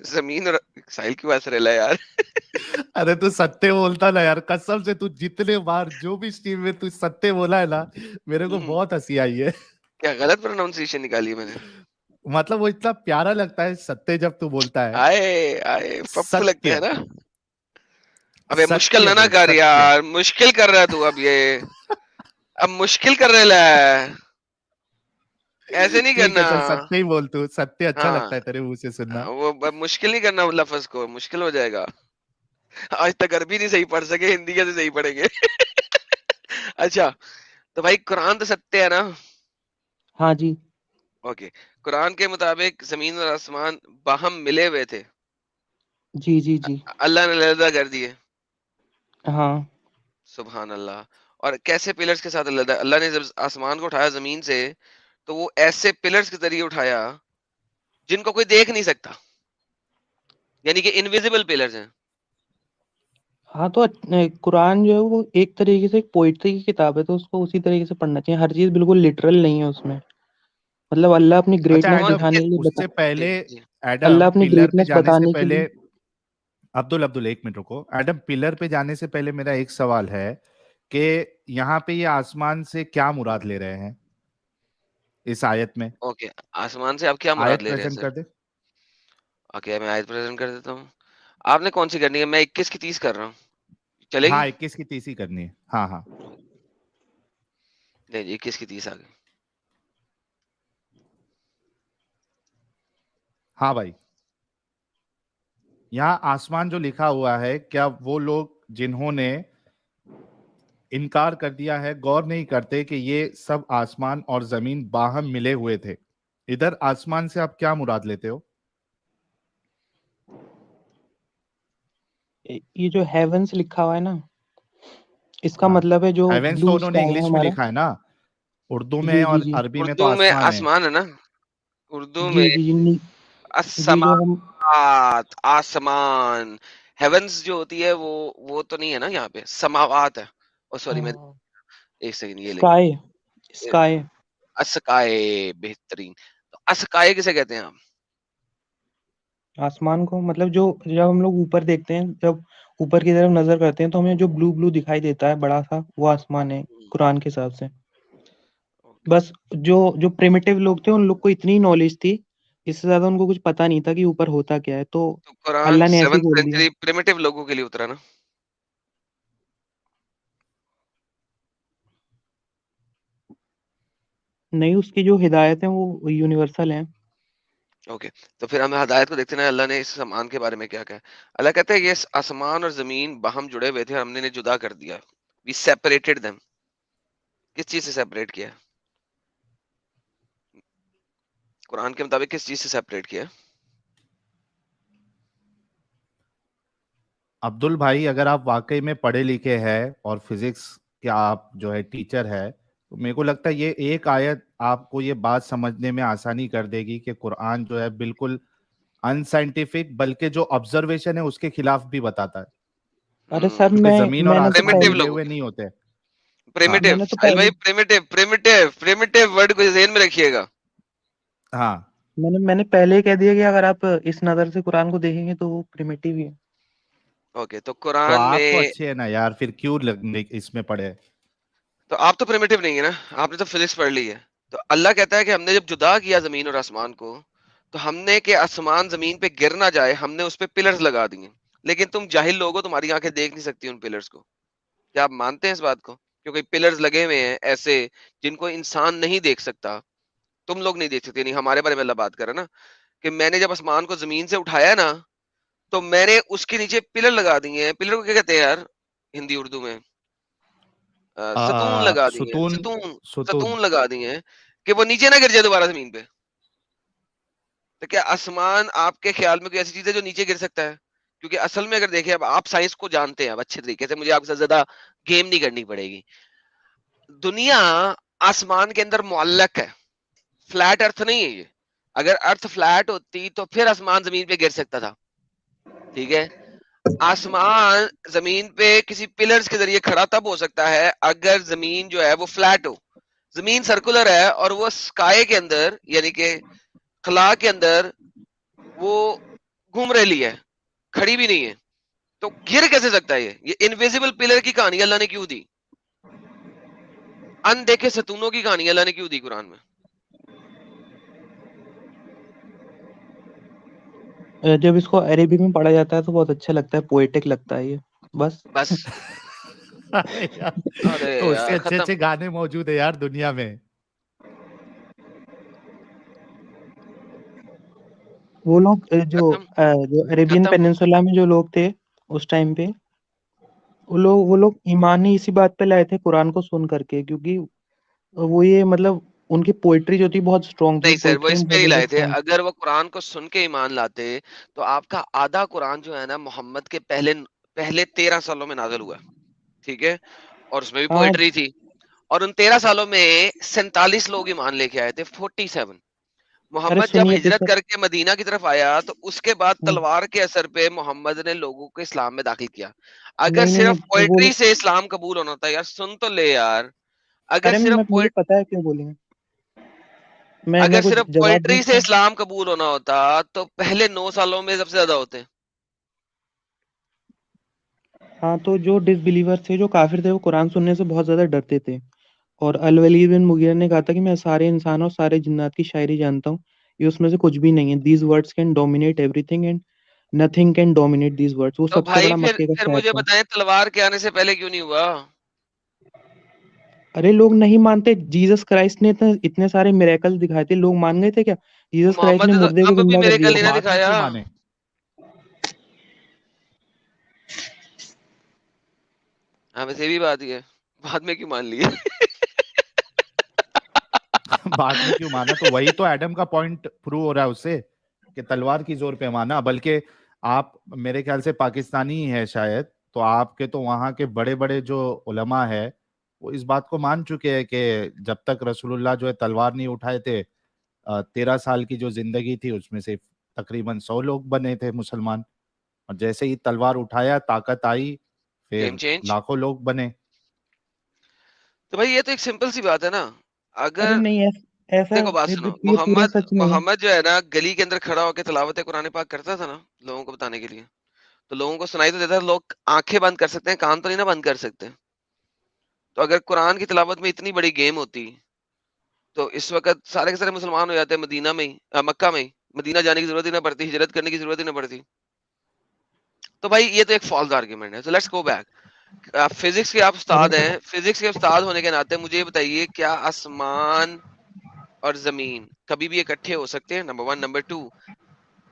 जमीन और साहिल क्यों हंस रहा है यार? अरे तू सत्य बोलता ना यार, कसम से तू जितने बार जो भी स्ट्रीम में तू सत्य बोला है ना, मेरे को हम्म, बहुत हंसी आई है। क्या गलत प्रोनाउंसिएशन निकाली मैंने? मतलब वो इतना प्यारा लगता है सत्य जब तू बोलता है। आए आए पप्पू लगता है सत्य, ना? अबे मुश्किल सत्य ना बोल कर सत्य। यार, मुश्किल कर रहा है तू अब ये। अब मुश्किल कर रहे है, ऐसे नहीं ठीक करना। है चल सत्य ही बोल, तू सत्य अच्छा हाँ, लगता है तेरे मुंह से सुनना। वो अब मुश्किल नहीं करना लफ्ज को, मुश्किल हो जाएगा। आज तक अरबी नहीं सही पढ़ सके, हिंदी कैसे सही पढ़ेंगे? अच्छा, तो भाई कुरान तो सत्य है ना? हाँ जी। ओके, कुरान के मुताबिक जमीन और आसमान बाहम मिले हुए थे, जी जी जी। अल्लाह ने अलग कर दिए। हाँ सुभान अल्लाह। और कैसे पिलर्स के साथ अलग? अल्लाह ने जब आसमान को उठाया जमीन से, तो वो ऐसे पिलर्स के जरिए उठाया जिनको कोई देख नहीं सकता, यानी कि इनविजिबल पिलर्स हैं। हाँ, तो कुरान जो है वो एक तरीके से एक पोइट्री की किताब है, तो उसको उसी तरीके से पढ़ना चाहिए। हर चीज बिल्कुल लिटरल नहीं है उसमें। मतलब अल्लाह अपनी अच्छा ग्रेटनेस कौन एडम, दिखाने कि, के लिए उससे जी पहले जी एडम अल्लाह अपनी पिलर पे ग्रेटनेस जाने से बताने के पहले, लिए। अब्दुल अब्दुल एक मिनट रुको। एडम पिलर पे जाने से पहले मेरा एक सवाल है कि यहाँ पे ये आसमान से क्या मुराद ले रहे हैं इस आयत में? ओके, आसमान से आप क्या मुराद आयत ले रहे हैं प्रेजेंट सर? कर दे। ओके, मैं आयत प्रेजेंट कर देता हूँ। आपने कौन सी करनी है? मैं 21 की 30 कर रहा हूँ, चलेगी? हाँ 21 की 30 ही करनी है, हाँ हाँ। नहीं जी, 21 की 30 आ गई। हाँ भाई, यहाँ आसमान जो लिखा हुआ है, क्या वो लोग जिन्होंने इनकार कर दिया है गौर नहीं करते कि ये सब आसमान और जमीन बाहम मिले हुए थे? इधर आसमान से आप क्या मुराद लेते हो? ये जो हेवंस लिखा हुआ है ना, इसका हाँ, मतलब है जो हेवेंस तो ब्लू उन्होंने स्काई है इंग्लिश में हमारा। लिखा है ना, उर्दू में जी जी और जी। अरबी में तो उर्दू में आसमान है। आसमान है ना? उर्दू जी में जी जी जी जो हम। असमावात, आसमान। हेवंस जो होती है वो तो नहीं है ना यहाँ पे, समावात है। ओ सॉरी, मैं एक सेकंड ये लिख स्काई ए, स्काई अस्काए, बेहतरीन। तो अस्काए किसे कहते हैं आप? आसमान को मतलब जो जब हम लोग ऊपर देखते हैं, जब ऊपर की तरफ नजर करते हैं तो हमें जो ब्लू ब्लू दिखाई देता है बड़ा सा, वो आसमान है कुरान के हिसाब से। ओके, बस जो जो प्रिमिटिव लोग थे उन लोग को इतनी नॉलेज थी, इससे ज्यादा उनको कुछ पता नहीं था कि ऊपर होता क्या है, तो तो कुरान अल्लाह ने ऐसे ही 7th बोल दिया। सेंचुरी प्रिमिटिव लोगों के लिए उतरा ना? नहीं, उसकी जो हिदायत है वो यूनिवर्सल है। ओके, तो फिर हम हदायत को देखते हैं, अल्लाह ने इस सामान के बारे में क्या कहा है। अल्लाह कहता है ये आसमान और जमीन बाहम जुड़े हुए थे और हमने इन्हें जुदा कर दिया। We separated them. किस चीज से सेपरेट किया? कुरान के मुताबिक किस चीज से सेपरेट किया? अब्दुल भाई, अगर आप वाकई में पढ़े लिखे हैं और फिजिक्स के आप जो है टीचर है, तो मेरे को लगता है ये एक आयत आपको ये बात समझने में आसानी कर देगी कि कुरान जो है बिल्कुल अनसाइंटिफिक, बल्कि जो ऑब्जर्वेशन है उसके खिलाफ भी बताता है। अरे सर क्योंकि मैं जमीन और मैंने तो आसमान प्रिमिटिव पहले मिले लोगों हुए के, नहीं होते। हाँ प्रिमिटिव मैंने तो साहिल पहले भाई, प्रिमिटिव प्रिमिटिव प्रिमिटिव वर्ड को ध्यान में रखिएगा। हाँ। मैंने पहले ही कह दिया कि अगर आप इस नजर से कुरान को देखेंगे तो वो प्रिमिटिव ही है। ओके, तो तो कुरान आप तो में, अच्छे है ना यार, फिर क्यों इसमें पढ़े? तो आप तो प्रिमिटिव नहीं है ना, आपने तो फिजिक्स पढ़ ली है। तो अल्लाह कहता है कि हमने जब जुदा किया जमीन और आसमान को, तो हमने के आसमान जमीन पे गिर ना जाए, हमने उस पे पिलर्स लगा दिए। लेकिन तुम जाहिल लोग हो, तुम्हारी आंखें देख नहीं सकती उन पिलर्स को। क्या आप मानते हैं इस बात को? क्योंकि पिलर्स लगे हुए हैं ऐसे जिनको इंसान नहीं देख सकता, तुम लोग नहीं देख सकते। नहीं, हमारे बारे में अल्लाह बात कर रहा है ना, कि मैंने जब आसमान को जमीन से उठाया ना, तो मैंने उसके नीचे पिलर लगा दिए हैं। पिलर को क्या कहते हैं यार हिंदी उर्दू में? सतून लगा दिए हैं, सुतून। सतून सुतून। सतून लगा दिए हैं कि वो नीचे ना गिर जाए दोबारा जमीन पे। तो क्या आसमान आपके ख्याल में कोई ऐसी चीज है जो नीचे गिर सकता है? क्योंकि असल में अगर देखें, अब आप साइंस को जानते हैं अब अच्छे तरीके से, मुझे आपके साथ ज्यादा गेम नहीं करनी पड़ेगी। दुनिया आसमान के अंदर मुअल्लक है, फ्लैट अर्थ नहीं है ये। अगर अर्थ फ्लैट होती तो फिर आसमान जमीन पे गिर सकता था, ठीक है। आसमान जमीन पे किसी पिलर्स के जरिए खड़ा तब हो सकता है अगर जमीन जो है वो फ्लैट हो। जमीन सर्कुलर है और वो स्काई के अंदर यानी कि खला के अंदर वो घूम रही है, खड़ी भी नहीं है, तो गिर कैसे सकता है? ये इनविजिबल पिलर की कहानी अल्लाह ने क्यों दी? अनदेखे सतूनों की कहानी अल्लाह ने क्यों दी कुरान में? जब इसको अरेबिक में पढ़ा जाता है तो बहुत अच्छा लगता है, पोएटिक लगता है ये, बस। बस। अरे यार, अरे तो उससे यार अच्छे खत्म। अच्छे गाने मौजूद है यार दुनिया में। वो लोग खत्म। जो अरेबियन खत्म। पेनिनसुला में जो लोग थे उस टाइम पे, वो लोग ईमान ही इसी बात पे लाए थे कुरान को सुन करके, क्योंकि वो ये मतलब उनकी पोइट्री जो थी बहुत स्ट्रांग थी, नहीं सर, वो पोइट्री इस में पे बहुत नहीं ज्यादा लाए थे। स्ट्रांग। अगर वो कुरान को सुन के ईमान लाते तो आपका आधा कुरान जो है ना मोहम्मद के पहले पहले 13 सालों में नाज़िल हुआ, ठीक है, और उसमें भी हाँ। पोइट्री थी। और उन 13 सालों में 47 लोग ईमान लेके आए थे, 47। अरे मोहम्मद जब सुनिए तो हिजरत सर। करके मदीना की तरफ आया तो उसके बाद हम्म, तलवार के असर पे मोहम्मद ने लोगों को इस्लाम में दाखिल किया। अगर नहीं नहीं सिर्फ नहीं, वो पोइट्री लोग। से इस्लाम कबूल होना था यार, सुन तो ले यार। अगर अरे सिर्फ मुझे पता है क्यों बोलेंगे। मैं अगर कुछ सिर्फ जवाब दूं पोइट्री से इसका? इस्लाम कबूल होना होता तो पहले 9 सालों में सबसे ज्यादा होते। हाँ, तो जो डिसबिलीवर थे, जो काफिर थे, वो कुरान सुनने से बहुत ज्यादा डरते थे। और अल वलीद बिन मुगीरा ने कहा था कि मैं सारे इंसानों और सारे जिन्नात की शायरी जानता हूँ, ये उसमें से कुछ भी नहीं है। These words can dominate everything and nothing can dominate these words. वो तो सबसे भाई बड़ा फिर मक्के का फिर शायर मुझे था। बताएं, तलवार के आने से पहले क्यों नहीं हुआ? अरे लोग नहीं मानते, जीसस क्राइस्ट ने इतने सारे मिरेकल दिखाए थे, लोग मान गए थे क्या? तो जीसस क्राइस्ट ने मोहम्मद ने मुर्दे तो को अब भी जिंदा कर मेरे कल दिया। तो ही ना बाद में दिखाया। क्यों माने? हाँ, वैसे भी बात ही है, बाद में क्यों मान लिए? बाद में क्यों माना? तो वही तो एडम का पॉइंट प्रूव हो रहा है उससे, कि तलवार की जोर पे माना। बल्कि आप मेरे ख्याल से पाकिस्तानी ही है शायद, तो आपके तो वहाँ के बड़े बड़े जो उलमा है वो इस बात को मान चुके हैं कि जब तक रसूलुल्लाह जो है तलवार नहीं उठाए थे, 13 साल की जो जिंदगी थी उसमें से तकरीबन 100 लोग बने थे मुसलमान, और जैसे ही तलवार उठाया, ताकत आई, गेम फिर चेंज। लाखों लोग बने। तो भाई ये तो एक सिंपल सी बात है ना। अरे अगर नहीं, ऐसा देखो बात ये सुनो, ये पूरा मोहम्मद सच नहीं है। मोहम्मद जो है ना गली के अंदर खड़ा होकर तिलावत कुरान पाक करता था ना लोगों को बताने के लिए, तो लोगों को सुनाई तो देता था। लोग आंखें बंद कर सकते हैं, कान तो नहीं ना बंद कर सकते। तो अगर कुरान की तिलावत में इतनी बड़ी गेम होती तो इस वक्त सारे के सारे मुसलमान हो जाते हैं मदीना में ही, मक्का में ही। मदीना जाने की जरूरत ही ना पड़ती, हिजरत करने की जरूरत ही ना पड़ती। तो भाई ये तो एक फॉल्स आर्ग्यूमेंट है। तो लेट्स गो बैक। आप फिजिक्स के आप अरे उस्ताद हैं, फिजिक्स के उस्ताद होने के नाते मुझे ये बताइए, क्या आसमान और जमीन कभी भी इकट्ठे हो सकते हैं? Number one. नंबर टू,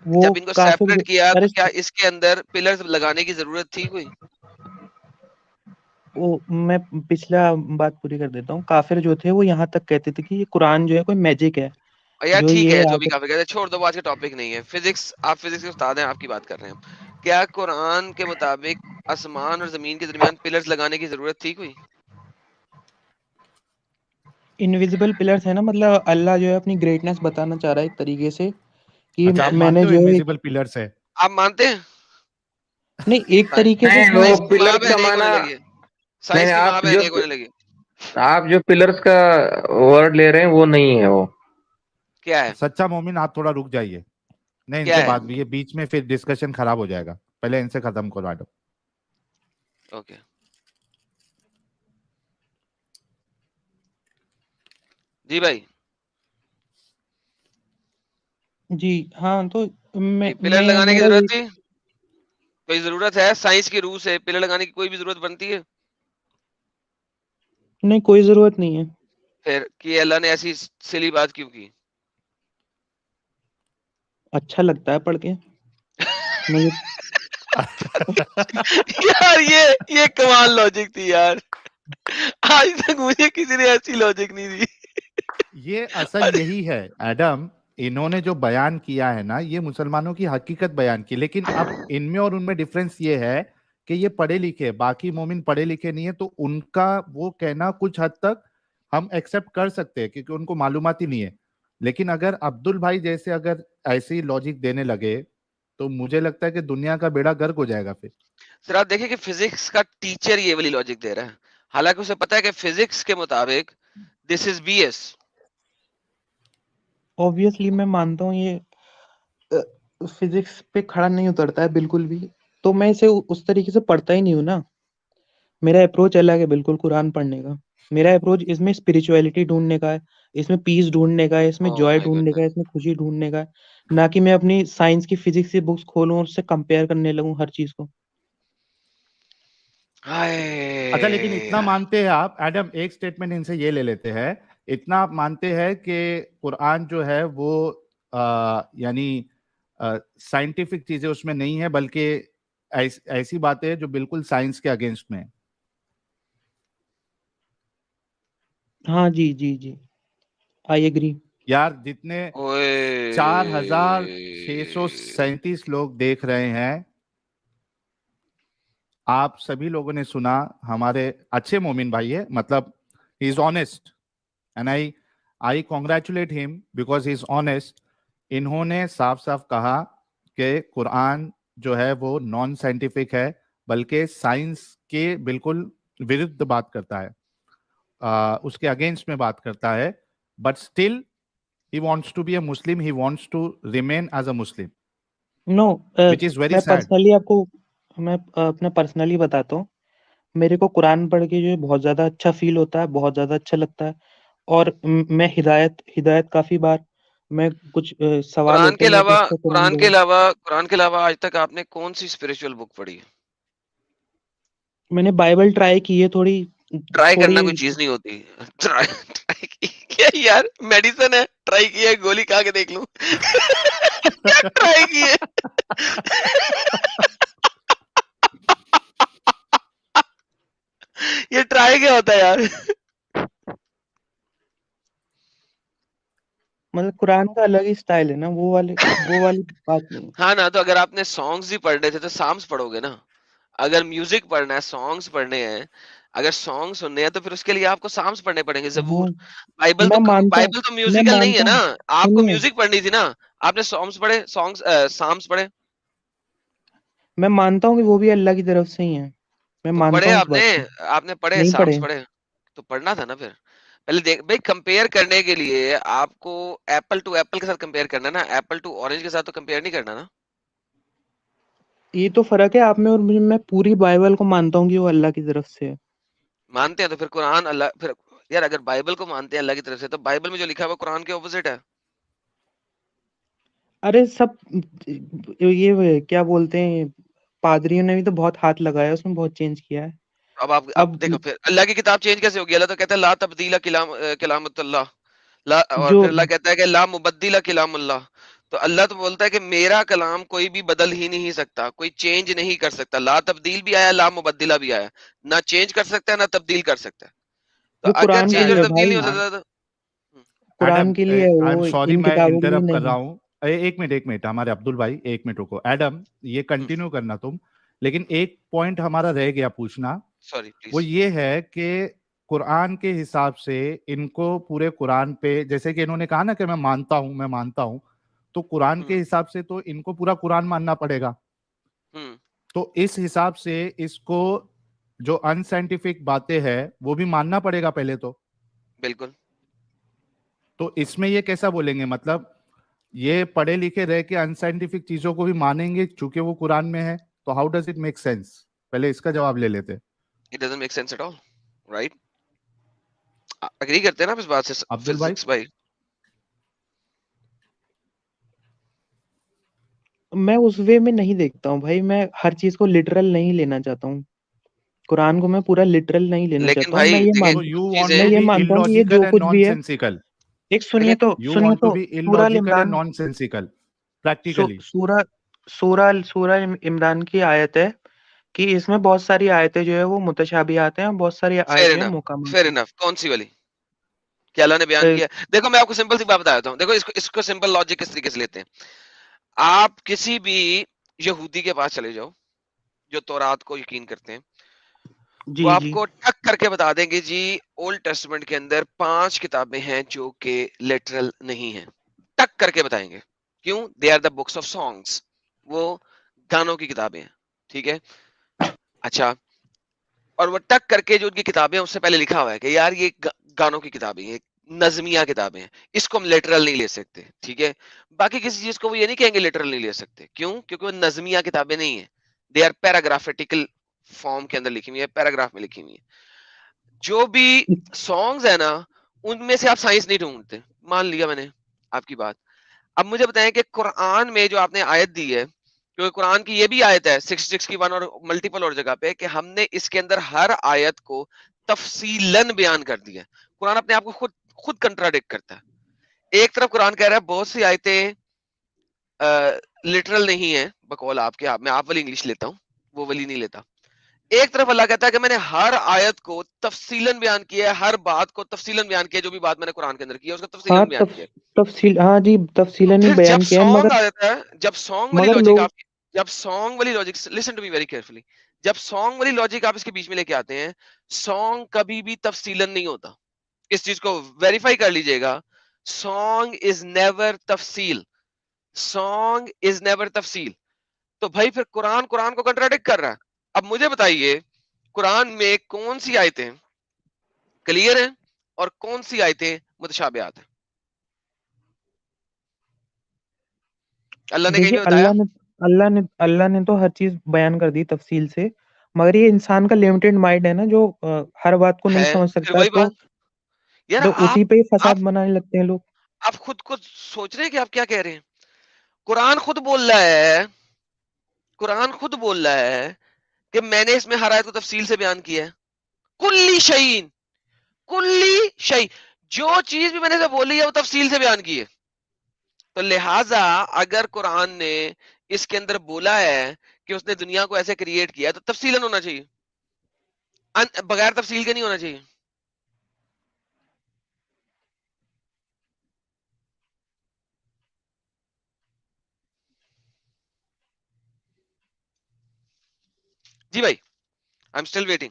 वो जब इनको काफिर सेपरेट किया अरे तो क्या इसके अंदर पिलर्स लगाने की जरूरत थी कोई? वो मैं पिछला बात पूरी कर देता हूँ। काफिर जो थे वो यहाँ तक कहते थे कि ये कुरान जो है कोई मैजिक है, और यार जो ठीक ये है, जो भी आके। काफी कहते हैं, छोड़ दो, वो आज का टॉपिक नहीं है। फिजिक्स, आप फिजिक्स के उस्ताद हैं, आपकी बात कर रहे हैं हम। क्या कुरान के मुताबिक आसमान और जमीन के दरमियान पिलर्स लगाने की जरूरत थी कोई? इनविजिबल पिलर्स है ना, मतलब अल्लाह जो है अपनी ग्रेटनेस बताना चाह रहा है एक तरीके से कि अच्छा, आप मैंने मानते हो जो है इनविजिबल पिलर्स है? आप मानते हैं? नहीं, एक फाइन। तरीके से नहीं, क्यों। वो साइंस की माँ पिलर्स का बहन एक होने माना। लगी है। नहीं साइंस नहीं, की माँ बहन एक होने लगी। आप जो पिलर्स का वर्ड ले रहे हैं वो नहीं है वो। क्या है? सच्चा मोमिन, आप थोड़ा रुक जाइए। नहीं, क्या इनसे है? बात भी, ये बीच में फिर डिस्कशन खराब हो जाएगा। पहले इनसे खत्म करवा दो। ओके जी भाई। जी हाँ, तो पिलर लगाने की मेरा जरूरत ये थी? कोई जरूरत है साइंस की रूह से पिलर लगाने की कोई भी जरूरत बनती है? नहीं, कोई जरूरत नहीं है। फिर कि अल्लाह ने ऐसी सिली बात क्यों की? अच्छा लगता है पढ़ के मुझे। यार ये कमाल लॉजिक थी यार। आज तक मुझे किसी ने ऐसी लॉजिक नहीं दी। ये असल यही है एडम, इन्होंने जो बयान किया है ना, ये मुसलमानों की हकीकत बयान की, लेकिन अब इनमें और उनमें डिफरेंस ये है कि ये पढ़े लिखे, बाकी मोमिन पढ़े लिखे नहीं है, तो उनका वो कहना कुछ हद तक हम एक्सेप्ट कर सकते हैं क्योंकि उनको मालूमात ही नहीं है। लेकिन अगर अब्दुल भाई जैसे अगर ऐसी लॉजिक देने लगे तो मुझे लगता है कि दुनिया का बेड़ा गर्क हो जाएगा फिर। सर आप देखिए कि फिजिक्स का टीचर ये वाली लॉजिक दे रहा है, हालांकि उसे पता है कि फिजिक्स के मुताबिक दिस इज बीएस। ऑब्वियसली मैं मानता हूँ ये फिजिक्स पे खड़ा नहीं उतरता है बिल्कुल भी, तो मैं इसे उस तरीके से पढ़ता ही नहीं हूँ ना। मेरा अप्रोच अलग है बिल्कुल कुरान पढ़ने का। मेरा अप्रोच इसमें स्पिरिचुअलिटी ढूंढने का है, इसमें पीस ढूंढने का है, इसमें ओह जॉय माय ढूंढने का गॉडनेस। है, इसमें खुशी ढूंढने का है, ना कि मैं अपनी साइंस की फिजिक्स की बुक्स खोलूं और उससे कंपेयर करने लगूं हर चीज को। अच्छा, लेकिन इतना हाय। मानते हैं आप एडम, एक स्टेटमेंट इनसे ये ले लेते हैं, इतना आप मानते हैं कि कुरान जो है वो यानी साइंटिफिक चीजें उसमें नहीं है, बल्कि ऐसी बातें हैं जो बिल्कुल साइंस के अगेंस्ट में है। हाँ जी जी जी, आई एग्री। यार जितने ओए 4,637 लोग देख रहे हैं, आप सभी लोगों ने सुना, हमारे अच्छे मोमिन भाई है, मतलब he is honest and I congratulate him because he is honest. इन्होंने साफ साफ कहा कि कुरान जो है वो नॉन साइंटिफिक है, बल्कि साइंस के बिल्कुल विरुद्ध बात करता है, उसके अगेंस्ट में बात करता है, but still he wants to be a Muslim, he wants to remain as a Muslim, no, which is very मैं sad. पर्सनली आपको, मैं अपना पर्सनली बताता हूँ। मेरे को कुरान पढ़ के जो है बहुत ज्यादा अच्छा फील होता है, बहुत ज्यादा अच्छा लगता है। और मैं हिदायत हिदायत काफी बार, मैं कुछ सवाल कुरान होते के हैं मेरे अलावा पास तो कुरान वगैरह। कुरान के अलावा आज तक आपने कौन सी स्पिरिचुअल बुक पढ़ी है? मैंने बाइबल ट्राई की है थोड़ी ट्राई थोड़ी। करना कोई चीज नहीं होती। ट्राई क्या यार, मेडिसिन है, ट्राई किया है, गोली खा के देख लूं। क्या ट्राई किए? ये ट्राई क्या होता है यार? मतलब कुरान का अलग ही स्टाइल है ना, वो वाली बात नहीं है। हाँ ना, तो अगर आपने सॉन्ग्स ही पढ़ने थे तो साम्स पढ़ोगे ना। अगर म्यूजिक पढ़ना है, सॉन्ग्स पढ़ने हैं, अगर सॉन्ग सुनने हैं तो फिर उसके लिए आपको साम्स पढ़ने पड़ेंगे, हाँ, जबूर। बाइबल तो मैं म्यूजिकल नहीं है मानता ना। हूँ। आपको सुनिए, म्यूजिक पढ़नी थी ना। आपने सॉन्ग्स पढ़े, साम्स पढ़े? मैं मानता हूँ कि वो भी अल्लाह की तरफ से ही है। मैं तो मानता पढ़े हूँ इस आपने? बात को। आपने पढ़े, नहीं साम्स पढ़े। पढ़े? तो पढ़ना था ना फिर। पहले देख भाई, कंपेयर करने के लिए आपको एप्पल टू एप्पल के साथ कंपेयर करना है ना, एप्पल टू ऑरेंज के साथ तो कंपेयर नहीं करना ना। ये तो फर्क है आप में और मुझे। मैं पूरी बाइबल को मानता हूँ कि वो अल्लाह की तरफ से है। मानते हैं तो फिर कुरान अल्लाह, फिर यार अगर बाइबल को मानते हैं अल्लाह की तरफ से, तो बाइबल में जो लिखा है वो कुरान के ऑपोजिट है। अरे सब ये क्या बोलते हैं, पादरियों ने भी तो बहुत हाथ लगाया, उसमें बहुत चेंज किया है। अब अब देखो, फिर अल्लाह की किताब चेंज कैसे होगी? अल्लाह तो कहता है ला तब्दीला कलामतुल्लाह, ला, और जो फिर अल्लाह कहता है कि ला मुबद्दिला कलामुल्लाह। तो अल्लाह तो बोलता है कि मेरा कलाम कोई भी बदल ही नहीं सकता, कोई चेंज नहीं कर सकता। ला तब्दील भी आया, ला मुबद्दिला भी आया, ना चेंज कर सकता है ना तब्दील कर सकता है। तो वो अगर कुरान के चेंज लिए और है तब्दील भाई, नहीं हो आई सकता तो कुरान एडम, के लिए है आई एम वो, सॉरी इन मैं किताबों के लिए इंटरप्ट कर नहीं रहा है। हूँ। एक मिनट हमारे अब्दुल भाई, एक मिनट रुको एडम, ये कंटिन्यू करना तुम, लेकिन एक पॉइंट हमारा रह गया पूछना। सॉरी वो प्लीज। ये है कि कुरान के हिसाब से इनको पूरे कुरान पे, जैसे कि इन्होंने कहा ना कि मैं मानता हूं, तो कुरान के हम्म हिसाब से तो इनको पूरा कुरान मानना पड़ेगा। हम्म तो इस हिसाब से इसको जो अनसाइंटिफिक बातें हैं वो भी मानना पड़ेगा पहले बिल्कुल। तो इसमें ये कैसा बोलेंगे, मतलब ये पढ़े लिखे रह के अनसाइंटिफिक चीजों को भी मानेंगे चूंकि वो कुरान में है, तो how does it make sense? पहले इसका जवाब ले लेते। It doesn't make sense at all, right? Agree करते हैं ना आप इस बात से, अब्दुल भाई, फिजिक्स भाई? मैं उस वे में नहीं देखता हूँ भाई, मैं हर चीज को लिटरल नहीं लेना चाहता हूँ। कुरान को मैं पूरा लिटरल नहीं लेना लेकिन चाहता हूँ। भाई देखें So कुछ you want मैं to चीजें ये be मानता हूँ कि ये illogical जो and कुछ भी है, nonsensical. एक सुनिए लेकिन तो You सुनिए want to तो be सूरह illogical and Imran nonsensical. Practically. सूरह सूरह सूरह इमरान की आयत है कि इसमें बहुत सारी आयतें जो है वो मुतशाबिहात हैं और बहुत सारी आयत फेयर जो है इनफ, मुहकमात फेयर हैं। इनफ। कौन सी वाली कि अल्लाह ने बयान किया? देखो मैं आपको सिंपल सी बात बताता हूँ। देखो इसको सिंपल लॉजिक किस तरीके से लेते हैं। आप किसी भी यहूदी के पास चले जाओ जो तौरात को यकीन करते हैं, वो जी जी आपको टक करके बता देंगे जी ओल्ड टेस्टमेंट के अंदर 5 किताबें हैं जो कि लिटरल नहीं है। टक करके बताएंगे। क्यों? They are the books of songs, वो गानों की किताबें हैं। ठीक है, अच्छा। और वो टक करके जो उनकी किताबें हैं उससे पहले लिखा हुआ है कि यार ये गानों की किताबें हैं, नज़मिया किताबें हैं, इसको हम लिटरल नहीं ले सकते। ठीक है, बाकी किसी चीज को वो ये नहीं कहेंगे लिटरल नहीं ले सकते। क्यों? क्योंकि वो नज़मिया किताबें नहीं है, दे आर पैराग्राफेटिकल फॉर्म के अंदर लिखी हुई है, पैराग्राफ में लिखी हुई है। जो भी सॉन्ग्स है ना, उनमें से आप साइंस नहीं ढूंढते। मान लिया मैंने आपकी बात। अब मुझे बताएं कि कुरान में जो आपने आयत दी है, क्योंकि कुरान की ये भी आयत है 66 की 1 और मल्टीपल और जगह पे कि हमने इसके अंदर हर आयत को तफसीलन बयान कर दिया है। कुरान अपने आप को खुद खुद कंट्राडिक्ट करता है। एक तरफ कुरान कह रहा है बहुत सी आयतें लिटरल नहीं है बकौल आपके, मैं आप वाली इंग्लिश लेता हूँ, वो वाली नहीं लेता। एक तरफ अल्लाह कहता है कि मैंने हर आयत को तफसीलन बयान किया है, हर बात को तफसीलन बयान किया, जो भी बात मैंने कुरान के अंदर की है उसका हाँ तफसीलन बयान किया है। तफसील, हाँ जी तो तफसीलन ही फिर जब बयान किया है, सॉन्ग मगर आ जाता है, जब सॉन्ग वाली मगर लॉजिक लोग आप, जब सॉन्ग वाली logic, listen to me very carefully, जब सॉन्ग वाली लॉजिक आप इसके बीच में लेके आते हैं, सॉन्ग कभी भी तफसीलन नहीं होता। इस चीज को वेरीफाई कर लीजिएगा। सॉन्ग इज नेवर तफसील, सॉन्ग इज नेवर तफसील। तो भाई फिर कुरान कुरान को कंट्राडिक्ट कर रहा है। अब मुझे बताइए कुरान में कौन सी आयतें क्लियर हैं और कौन सी आयतें मुतशाबिहात हैं? अल्लाह ने कहीं देखिए पे बताया? अल्लाह ने तो हर चीज बयान कर दी तफसील से, मगर ये इंसान का लिमिटेड माइंड है ना, जो हर बात को नहीं है समझ फिर सकता, वही बात यार। तो आप उसी पे ही आप फसाद बनाने लगते हैं लोग। आप खुद को सोच रहे हैं कि आप क्या कह रहे हैं? कुरान खुद बोल रहा है, कुरान खुद बोल रहा है कि मैंने इसमें हर आयत को तफसील से बयान किया है। कुल्ली शईन, कुल्ली शई, जो चीज भी मैंने से बोली है वो तफसील से बयान की है। तो लिहाजा अगर कुरान ने इसके अंदर बोला है कि उसने दुनिया को ऐसे क्रिएट किया, तो तफसीलन होना चाहिए, बगैर तफसील के नहीं होना चाहिए। जी भाई, आई एम स्टिल वेटिंग।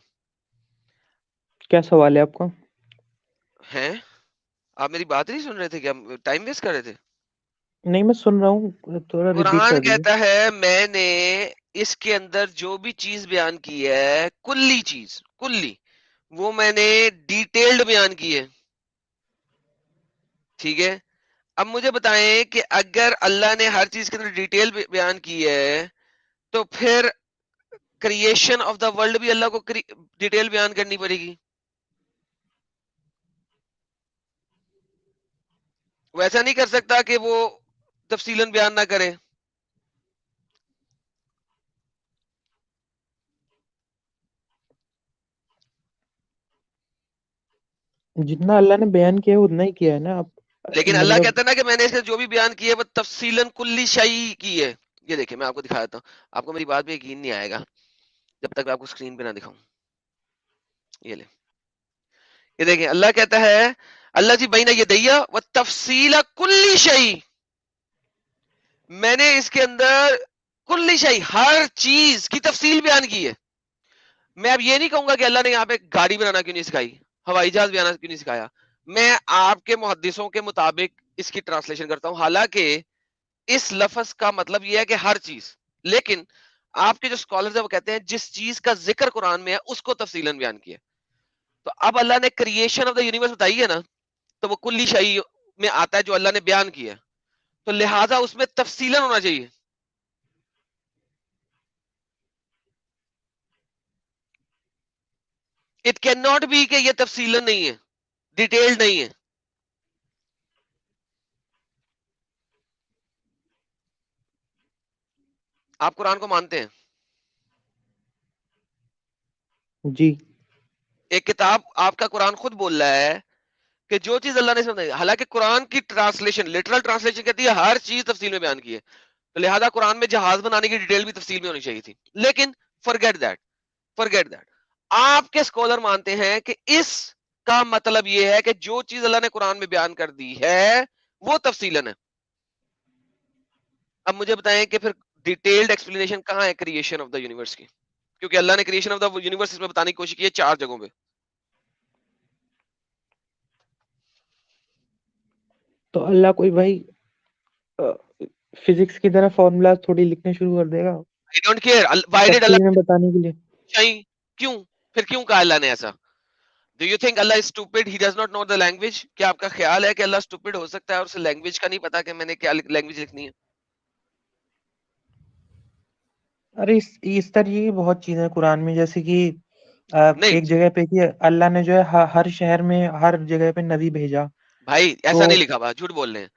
क्या सवाल है आपका? हैं? आप मेरी बात नहीं सुन रहे थे क्या? टाइम वेस्ट कर रहे थे? नहीं, मैं सुन रहा हूँ, थोड़ा रिपीट कुरान कर दीजिए। कहता है मैंने इसके अंदर जो भी चीज बयान की है, कुल्ली चीज, कुल्ली, वो मैंने डिटेल्ड बयान की है। ठीक है, अब मुझे बताएं कि अगर अल्लाह ने हर चीज के अंदर डिटेल बयान की है, तो फिर क्रिएशन ऑफ द वर्ल्ड भी अल्लाह को डिटेल बयान करनी पड़ेगी। वो ऐसा नहीं कर सकता कि वो तफसीलन बयान ना करे। जितना अल्लाह ने बयान किया है उतना ही किया है ना आप, लेकिन अल्लाह मतलब कहता है ना कि मैंने इसके जो भी बयान किया है वो तफसीलन कुल्ली शाई की है। ये देखिए मैं आपको दिखा देता हूँ, आपको मेरी बात पे यकीन नहीं आएगा जब तक मैं आपको स्क्रीन पे ना दिखाऊं। ये ले, ये देखिए अल्लाह कहता है, अल्लाह जी बैना ये दैया व तफसीला कुल्ली शई, मैंने इसके अंदर कुल्ली शई हर चीज की तफसील बयान की है। मैं अब ये नहीं कहूंगा कि अल्लाह ने यहाँ पे गाड़ी बनाना क्यों नहीं सिखाई, हवाई जहाज बनाना क्यों नहीं सिखाया। मैं आपके मुहद्दिसों के मुताबिक इसकी ट्रांसलेशन करता हूं, हालांकि इस लफ्ज का मतलब यह है कि हर चीज, लेकिन आपके जो स्कॉलर्स है वो कहते हैं जिस चीज का जिक्र कुरान में है उसको तफसीलन बयान किया। तो अब अल्लाह ने क्रिएशन ऑफ द यूनिवर्स बताई है ना, तो वो कुल्ली शाही में आता है जो अल्लाह ने बयान किया है, तो लिहाजा उसमें तफसीलन होना चाहिए। इट कैन नॉट बी कि ये तफसीलन नहीं है, डिटेल्ड नहीं है। आप कुरान को मानते हैं? जी। एक किताब आपका कुरान खुद बोल रहा है कि जो चीज अल्लाह ने सुनाई, हालांकि कुरान की ट्रांसलेशन, लिटरल ट्रांसलेशन कहती है हर चीज तफसील में बयान की है, तो लिहाजा कुरान में जहाज बनाने की डिटेल भी तफसील में होनी चाहिए थी। लेकिन फॉरगेट दैट, फॉरगेट दैट। आपके स्कॉलर मानते हैं कि इस का मतलब यह है कि जो चीज अल्लाह ने कुरान में बयान कर दी है वो तफसीलन है। अब मुझे बताएं कि फिर डिटेल्ड एक्सप्लेनेशन कहां है क्रिएशन ऑफ द यूनिवर्स की? क्योंकि अल्लाह ने क्रिएशन ऑफ द यूनिवर्स इसमें बताने की कोशिश की है 4 जगहों पे। तो अल्लाह कोई भाई फिजिक्स की तरह फॉर्मूला थोड़ी लिखने शुरू कर देगा I don't care why did तफसील में अल्लाह बताने के लिए। चाहिए, क्यों? फिर क्यों कहा अल्लाह ने ऐसा? Do you think Allah is stupid, he does not know the language? क्या आपका ख्याल है कि अल्लाह स्टूपिड हो सकता है और उसे लैंग्वेज का नहीं पता कि मैंने क्या लैंग्वेज लिखनी है? अरे इस तरह की बहुत चीजें हैं कुरान में, जैसे कि नहीं एक जगह पे कि अल्लाह ने जो है हर शहर में हर जगह पे नबी भेजा। भाई, ऐसा तो नहीं लिखा हुआ, झूठ बोल रहे हैं।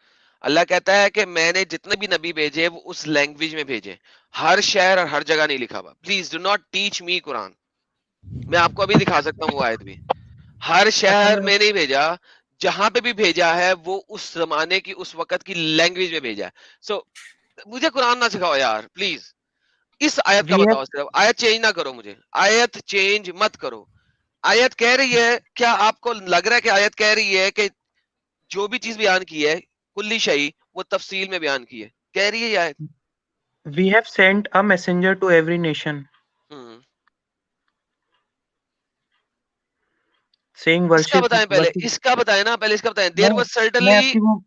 अल्लाह कहता है कि मैंने जितने भी नबी भेजे वो उस लैंग्वेज में भेजे, हर शहर और हर जगह नहीं लिखा हुआ। Please do not teach me Quran. मैं आपको अभी दिखा सकता हूँ वो आयत भी। हर अच्छा शहर मैं में नहीं भेजा, जहां पे भी भेजा है वो उस जमाने की उस वक्त की लैंग्वेज में भेजा है। सो मुझे कुरान ना सिखाओ यार प्लीज। इस आयत का वी हैव बताओ, सिर्फ आयत चेंज ना करो, मुझे आयत चेंज मत करो। आयत कह रही है, क्या आपको लग रहा है कि आयत कह रही है कि जो भी चीज बयान की है कुल्ली शई वो तफसील में बयान की है? कह रही है ये आयत? We have sent a messenger to every nation hmm. Saying इसका वर्शिप बताएं पहले, वर्शिप। इसका बताएं ना, पहले इसका बताएं। देयर मैं वाज मैं सर्टेनली। आपकी वो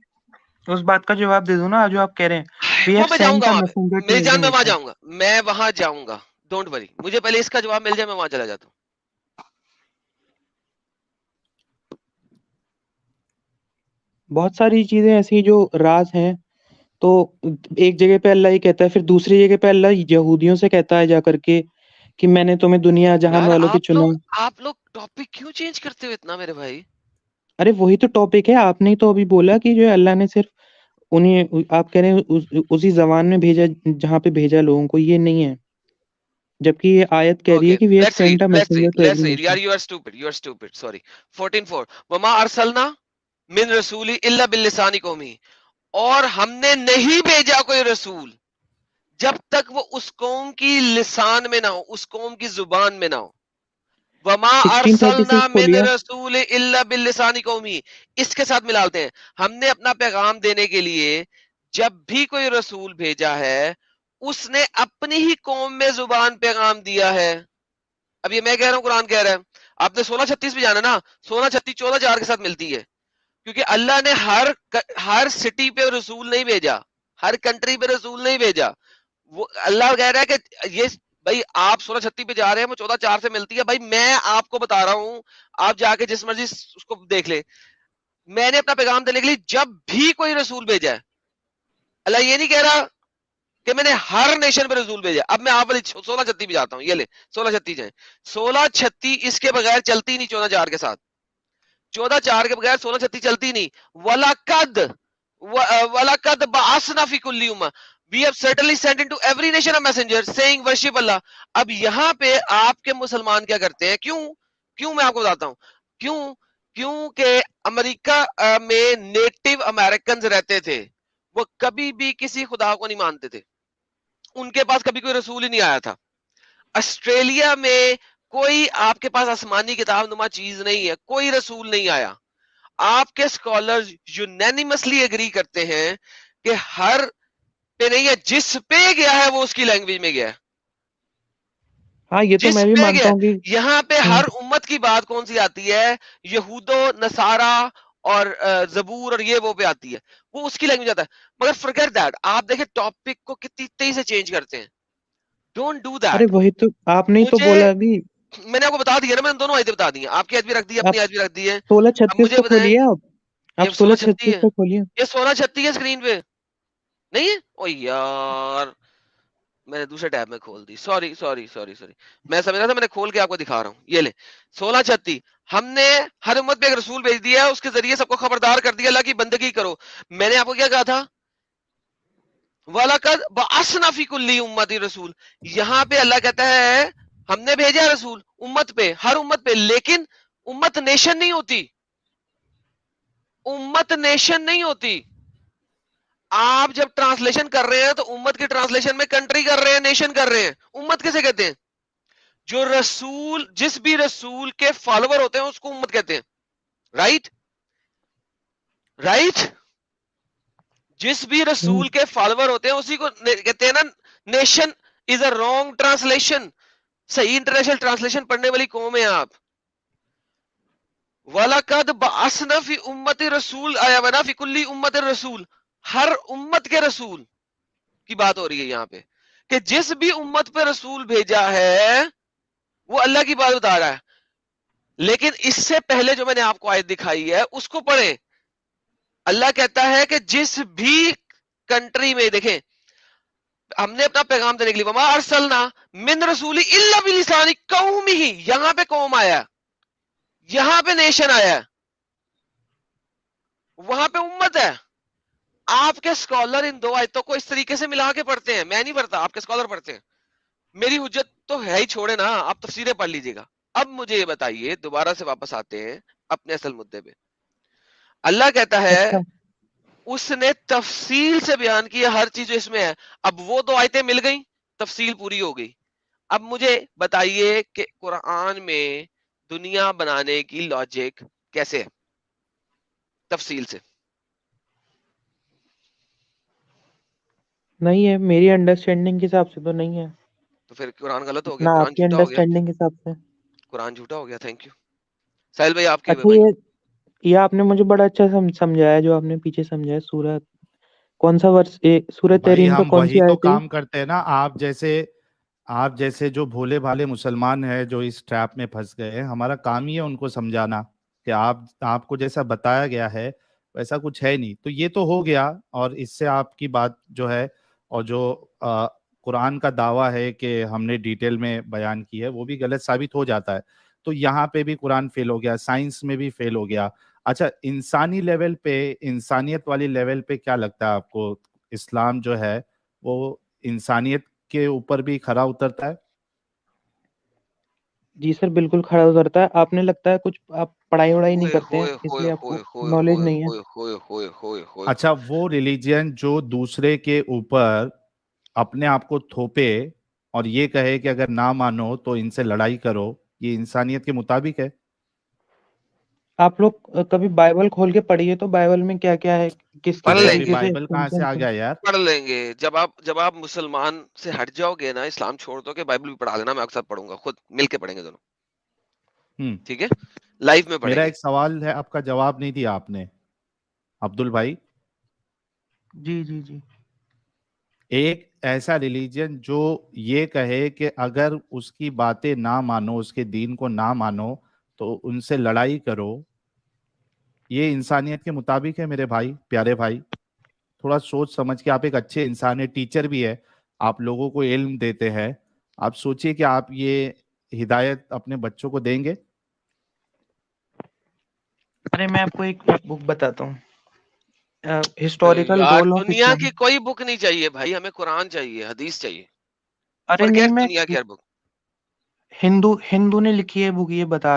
उस बात का जवाब दे दूं ना जो आप कह रहे हैं। वी हैव वो मैं सेंट जाऊंगा अ वहां पे, मैसेंजर टू मेरी एवरी जान, मैं वहां नेशन। जाऊंगा, मैं वहां जाऊंगा। डोंट वरी, मुझे पहले इसका जवाब मिल जाए, मैं वहां चला जाता हूँ। बहुत सारी चीजें ऐसी जो राज हैं। तो एक जगह पे अल्लाह ये कहता है, फिर दूसरी जगह पे अल्लाह यहूदियों से कहता है जा करके कि मैंने तुम्हें दुनिया जहान यार वालों के चुना। आप लोग टॉपिक क्यों चेंज करते हो इतना मेरे भाई? अरे वही तो टॉपिक है, आपने ही तो अभी बोला कि जो है अल्लाह ने सिर्फ उन्हें, आप कह रहे हैं उसी जबान में भेजा जहाँ पे भेजा लोगों को, ये नहीं है। जबकि ये आयत कह रही है ओके, कि we have let's sent read, a let's messenger read, to let's every read. यार nation. You are stupid, sorry. 14:4, वमा अरसलना मिन रसूली इल्ला बिलिसानी कौमी, और हमने नहीं भेजा कोई रसूल जब तक वो उस कौम की लिसान में ना हो, उस कौम की जुबान में ना हो। वमा अरसलना 1636 मिन खोलिए। रसूल इल्ला बिलिसानी कौमी, इसके साथ मिलाते हैं। हमने अपना पैगाम देने के लिए जब भी कोई रसूल भेजा है उसने अपनी ही कौम में जुबान पैगाम दिया है। अब ये मैं कह रहा हूं, कुरान कह रहा है। आपने 1636 भी जाना ना, 1636 14:4 के साथ मिलती है। क्योंकि अल्लाह ने हर सिटी पे रसूल नहीं भेजा, हर कंट्री पे रसूल नहीं भेजा। वो अल्लाह कह रहा है कि ये भाई आप 1636 पे जा रहे हैं, वो 14:4 से मिलती है। भाई मैं आपको बता रहा हूं, आप जाके जिस मर्जी उसको देख ले। मैंने अपना पैगाम देने के लिए जब भी कोई रसूल भेजा है, अल्लाह ये नहीं कह रहा कि मैंने हर नेशन पे रसूल भेजा। अब मैं आप वाली 1636 पे जाता हूँ, ये ले 1636 है। 1636 इसके बगैर चलती नहीं 14:4 के साथ। 14:4 के बगैर 1636 चलती नहीं। वलाकद वलाकद बासना फी कुल्ली उम्मा, we have certainly sent into every nation a messenger saying worship Allah. अब यहाँ पे आपके मुसलमान क्या करते हैं? क्यों? क्यों मैं आपको बताता हूँ क्यों। क्योंकि अमेरिका में नेटिव अमेरिकन रहते थे, वो कभी भी किसी खुदा को नहीं मानते थे, उनके पास कभी कोई रसूल ही नहीं आया था। ऑस्ट्रेलिया में कोई आपके पास आसमानी किताब नुमा चीज नहीं है, कोई रसूल नहीं आया। आपके स्कॉलर्स यूनैनिमसली एग्री करते हैं कि हर पे नहीं है, जिस पे गया है वो उसकी लैंग्वेज में गया है। हाँ ये तो जिस मैं भी पे मानता गया हूँ कि यहाँ पे हम्म, हर उम्मत की बात कौन सी आती है? यहूदो नसारा और जबूर और ये वो पे आती है, वो उसकी लैंग्वेज आता है। मगर फॉरगेट दैट, आप देखें टॉपिक को कितनी तेजी से चेंज करते हैं। डोंट डू अरे दैट। वही तो आपने ही तो मुझे, बोला अभी। मैंने आपको बता दिया ना, मैंने दोनों आयतें बता दी हैं, आपकी आयत भी रख दी है, आप अपनी आयत भी रख दी है। सोलह अब छत्तीस मुझे तो बताएं। खोलिए। आप ये 1636 1636 है, तो खोलिए। ये 1636 है स्क्रीन पे, नहीं है? ओ यार, मैंने दूसरे टैब में खोल दी, सॉरी सॉरी सॉरी सॉरी। मैं समझ रहा था, मैंने खोल के आपको दिखा रहा हूँ, ये ले 1636। हमने हर उम्मत पे एक रसूल भेज दिया है, उसके जरिए सबको खबरदार कर दिया अल्लाह की बंदगी करो। मैंने आपको क्या कहा था? वलकद बअसना फी कुल्ली उम्मती रसूल, यहाँ पे अल्लाह कहता है हमने भेजा रसूल उम्मत पे, हर उम्मत पे, लेकिन उम्मत नेशन नहीं होती, उम्मत नेशन नहीं होती। आप जब ट्रांसलेशन कर रहे हैं तो उम्मत के ट्रांसलेशन में कंट्री कर रहे हैं, नेशन कर रहे हैं। उम्मत किसे कहते हैं? जो रसूल, जिस भी रसूल के फॉलोवर होते हैं उसको उम्मत कहते हैं। राइट राइट, जिस भी रसूल के फॉलोवर होते हैं उसी को कहते हैं ना nation. Is a wrong translation. सही इंटरनेशनल ट्रांसलेशन पढ़ने वाली कौम है आप। वलकद बअसना फी उम्मती रसूल आया वना फी कुल्ली उम्मत रसूल, हर उम्मत के रसूल की बात हो रही है यहाँ पे, कि जिस भी उम्मत पे रसूल भेजा है वो अल्लाह की बात बता रहा है। लेकिन इससे पहले जो मैंने आपको आयत दिखाई है उसको पढ़े। अल्लाह कहता है कि जिस भी कंट्री में, देखें, हमने अपना पैगाम देने के लिए वमा अरसलना मिन रसूली इल्ला बिलिसानी कौमिही, यहां पे कौम आया, यहां पे नेशन आया, वहां पे उम्मत है। आपके स्कॉलर इन दो आयतों को इस तरीके से मिला के पढ़ते हैं, मैं नहीं पढ़ता, आपके स्कॉलर पढ़ते हैं। मेरी हुज्जत तो है ही, छोड़े ना, आप तफसीरें पढ़ लीजिएगा। अब मुझे ये बताइए, दोबारा से वापस आते हैं अपने असल मुद्दे पे। अल्लाह कहता है अच्छा, उसने तफसील से बयान किया हर चीज जो इसमें है। अब वो दो आयतें मिल गई, तफसील पूरी हो गई। अब मुझे बताइए कि कुरान में दुनिया बनाने की लॉजिक कैसे है, तफसील से। नहीं है, मेरी अंडरस्टैंडिंग के हिसाब से तो नहीं है। तो फिर कुरान गलत हो गया, ना कुरान आपकी झूठा हो गया, अंडरस्टैंडिंग के हिसाब से। कुरान झूठा हो गया। थैंक यू साहिल भाई, आपके अच्छा, भाई। ये आपने मुझे बड़ा अच्छा समझाया, जो आपने पीछे समझाया। सूरत कौन सा वर्ष, सूरत भाई तहरीम का हम कौन सी वही तो आयत है? काम करते हैं ना। आप जैसे जो भोले भाले मुसलमान हैं जो इस ट्रैप में फंस गए हैं, हमारा काम ही है उनको समझाना कि आपको जैसा बताया गया है वैसा कुछ है नहीं। तो ये तो हो गया, और इससे आपकी बात जो है, और जो कुरान का दावा है कि हमने डिटेल में बयान की है, वो भी गलत साबित हो जाता है। तो यहाँ पे भी कुरान फेल हो गया, साइंस में भी फेल हो गया। अच्छा, इंसानी लेवल पे, इंसानियत वाली लेवल पे क्या लगता है आपको, इस्लाम जो है वो इंसानियत के ऊपर भी खरा उतरता है? जी सर, बिल्कुल खड़ा उतरता है। आपने लगता है कुछ आप पढ़ाई वढ़ाई नहीं होए करते हैं, होए होए इसलिए होए आपको होए नॉलेज होए नहीं है। होए होए होए होए होए। अच्छा, वो रिलीजियन जो दूसरे के ऊपर अपने आप को थोपे और ये कहे कि अगर ना मानो तो इनसे लड़ाई करो, ये इंसानियत के मुताबिक है? आप लोग कभी बाइबल खोल के पढ़िए तो बाइबल में क्या क्या है, किस पढ़ किस अरे अभी तरीके लेंगे, से बाइबल कहाँ से आ सेंटेंस है। गया यार? पढ़ लेंगे। जब आप मुसलमान से हट जाओगे ना, इस्लाम छोड़ दो के, बाइबल भी पढ़ा लेना, मैं आपके साथ पढ़ूंगा, खुद मिलके पढ़ेंगे दोनों। हम्म। ठीक है, लाइव में मेरा पढ़ेंगे। एक सवाल है, आपका जवाब नहीं दिया आपने, अब्दुल भाई। जी जी जी। एक ऐसा रिलीजन जो ये कहे कि अगर उसकी बातें ना मानो, उसके दीन को ना मानो, तो उनसे लड़ाई करो, ये इंसानियत के मुताबिक है मेरे भाई, प्यारे भाई? थोड़ा सोच समझ के, आप एक अच्छे इंसान है, टीचर भी है, आप लोगों को इल्म देते हैं, आप सोचिए कि आप ये हिदायत अपने बच्चों को देंगे? अरे मैं आपको एक बुक बताता हूँ, अरे हिस्टोरिकल यार, रोल ऑफ दुनिया इस्लाम। की कोई बुक नहीं चाहिए भाई, हमें कुरान चाहिए, हदीस चाहिए। अरे नहीं, फॉरगेट मैं दुनिया की हर बुक। हिंदू हिंदू ने लिखी है बुक, ये बता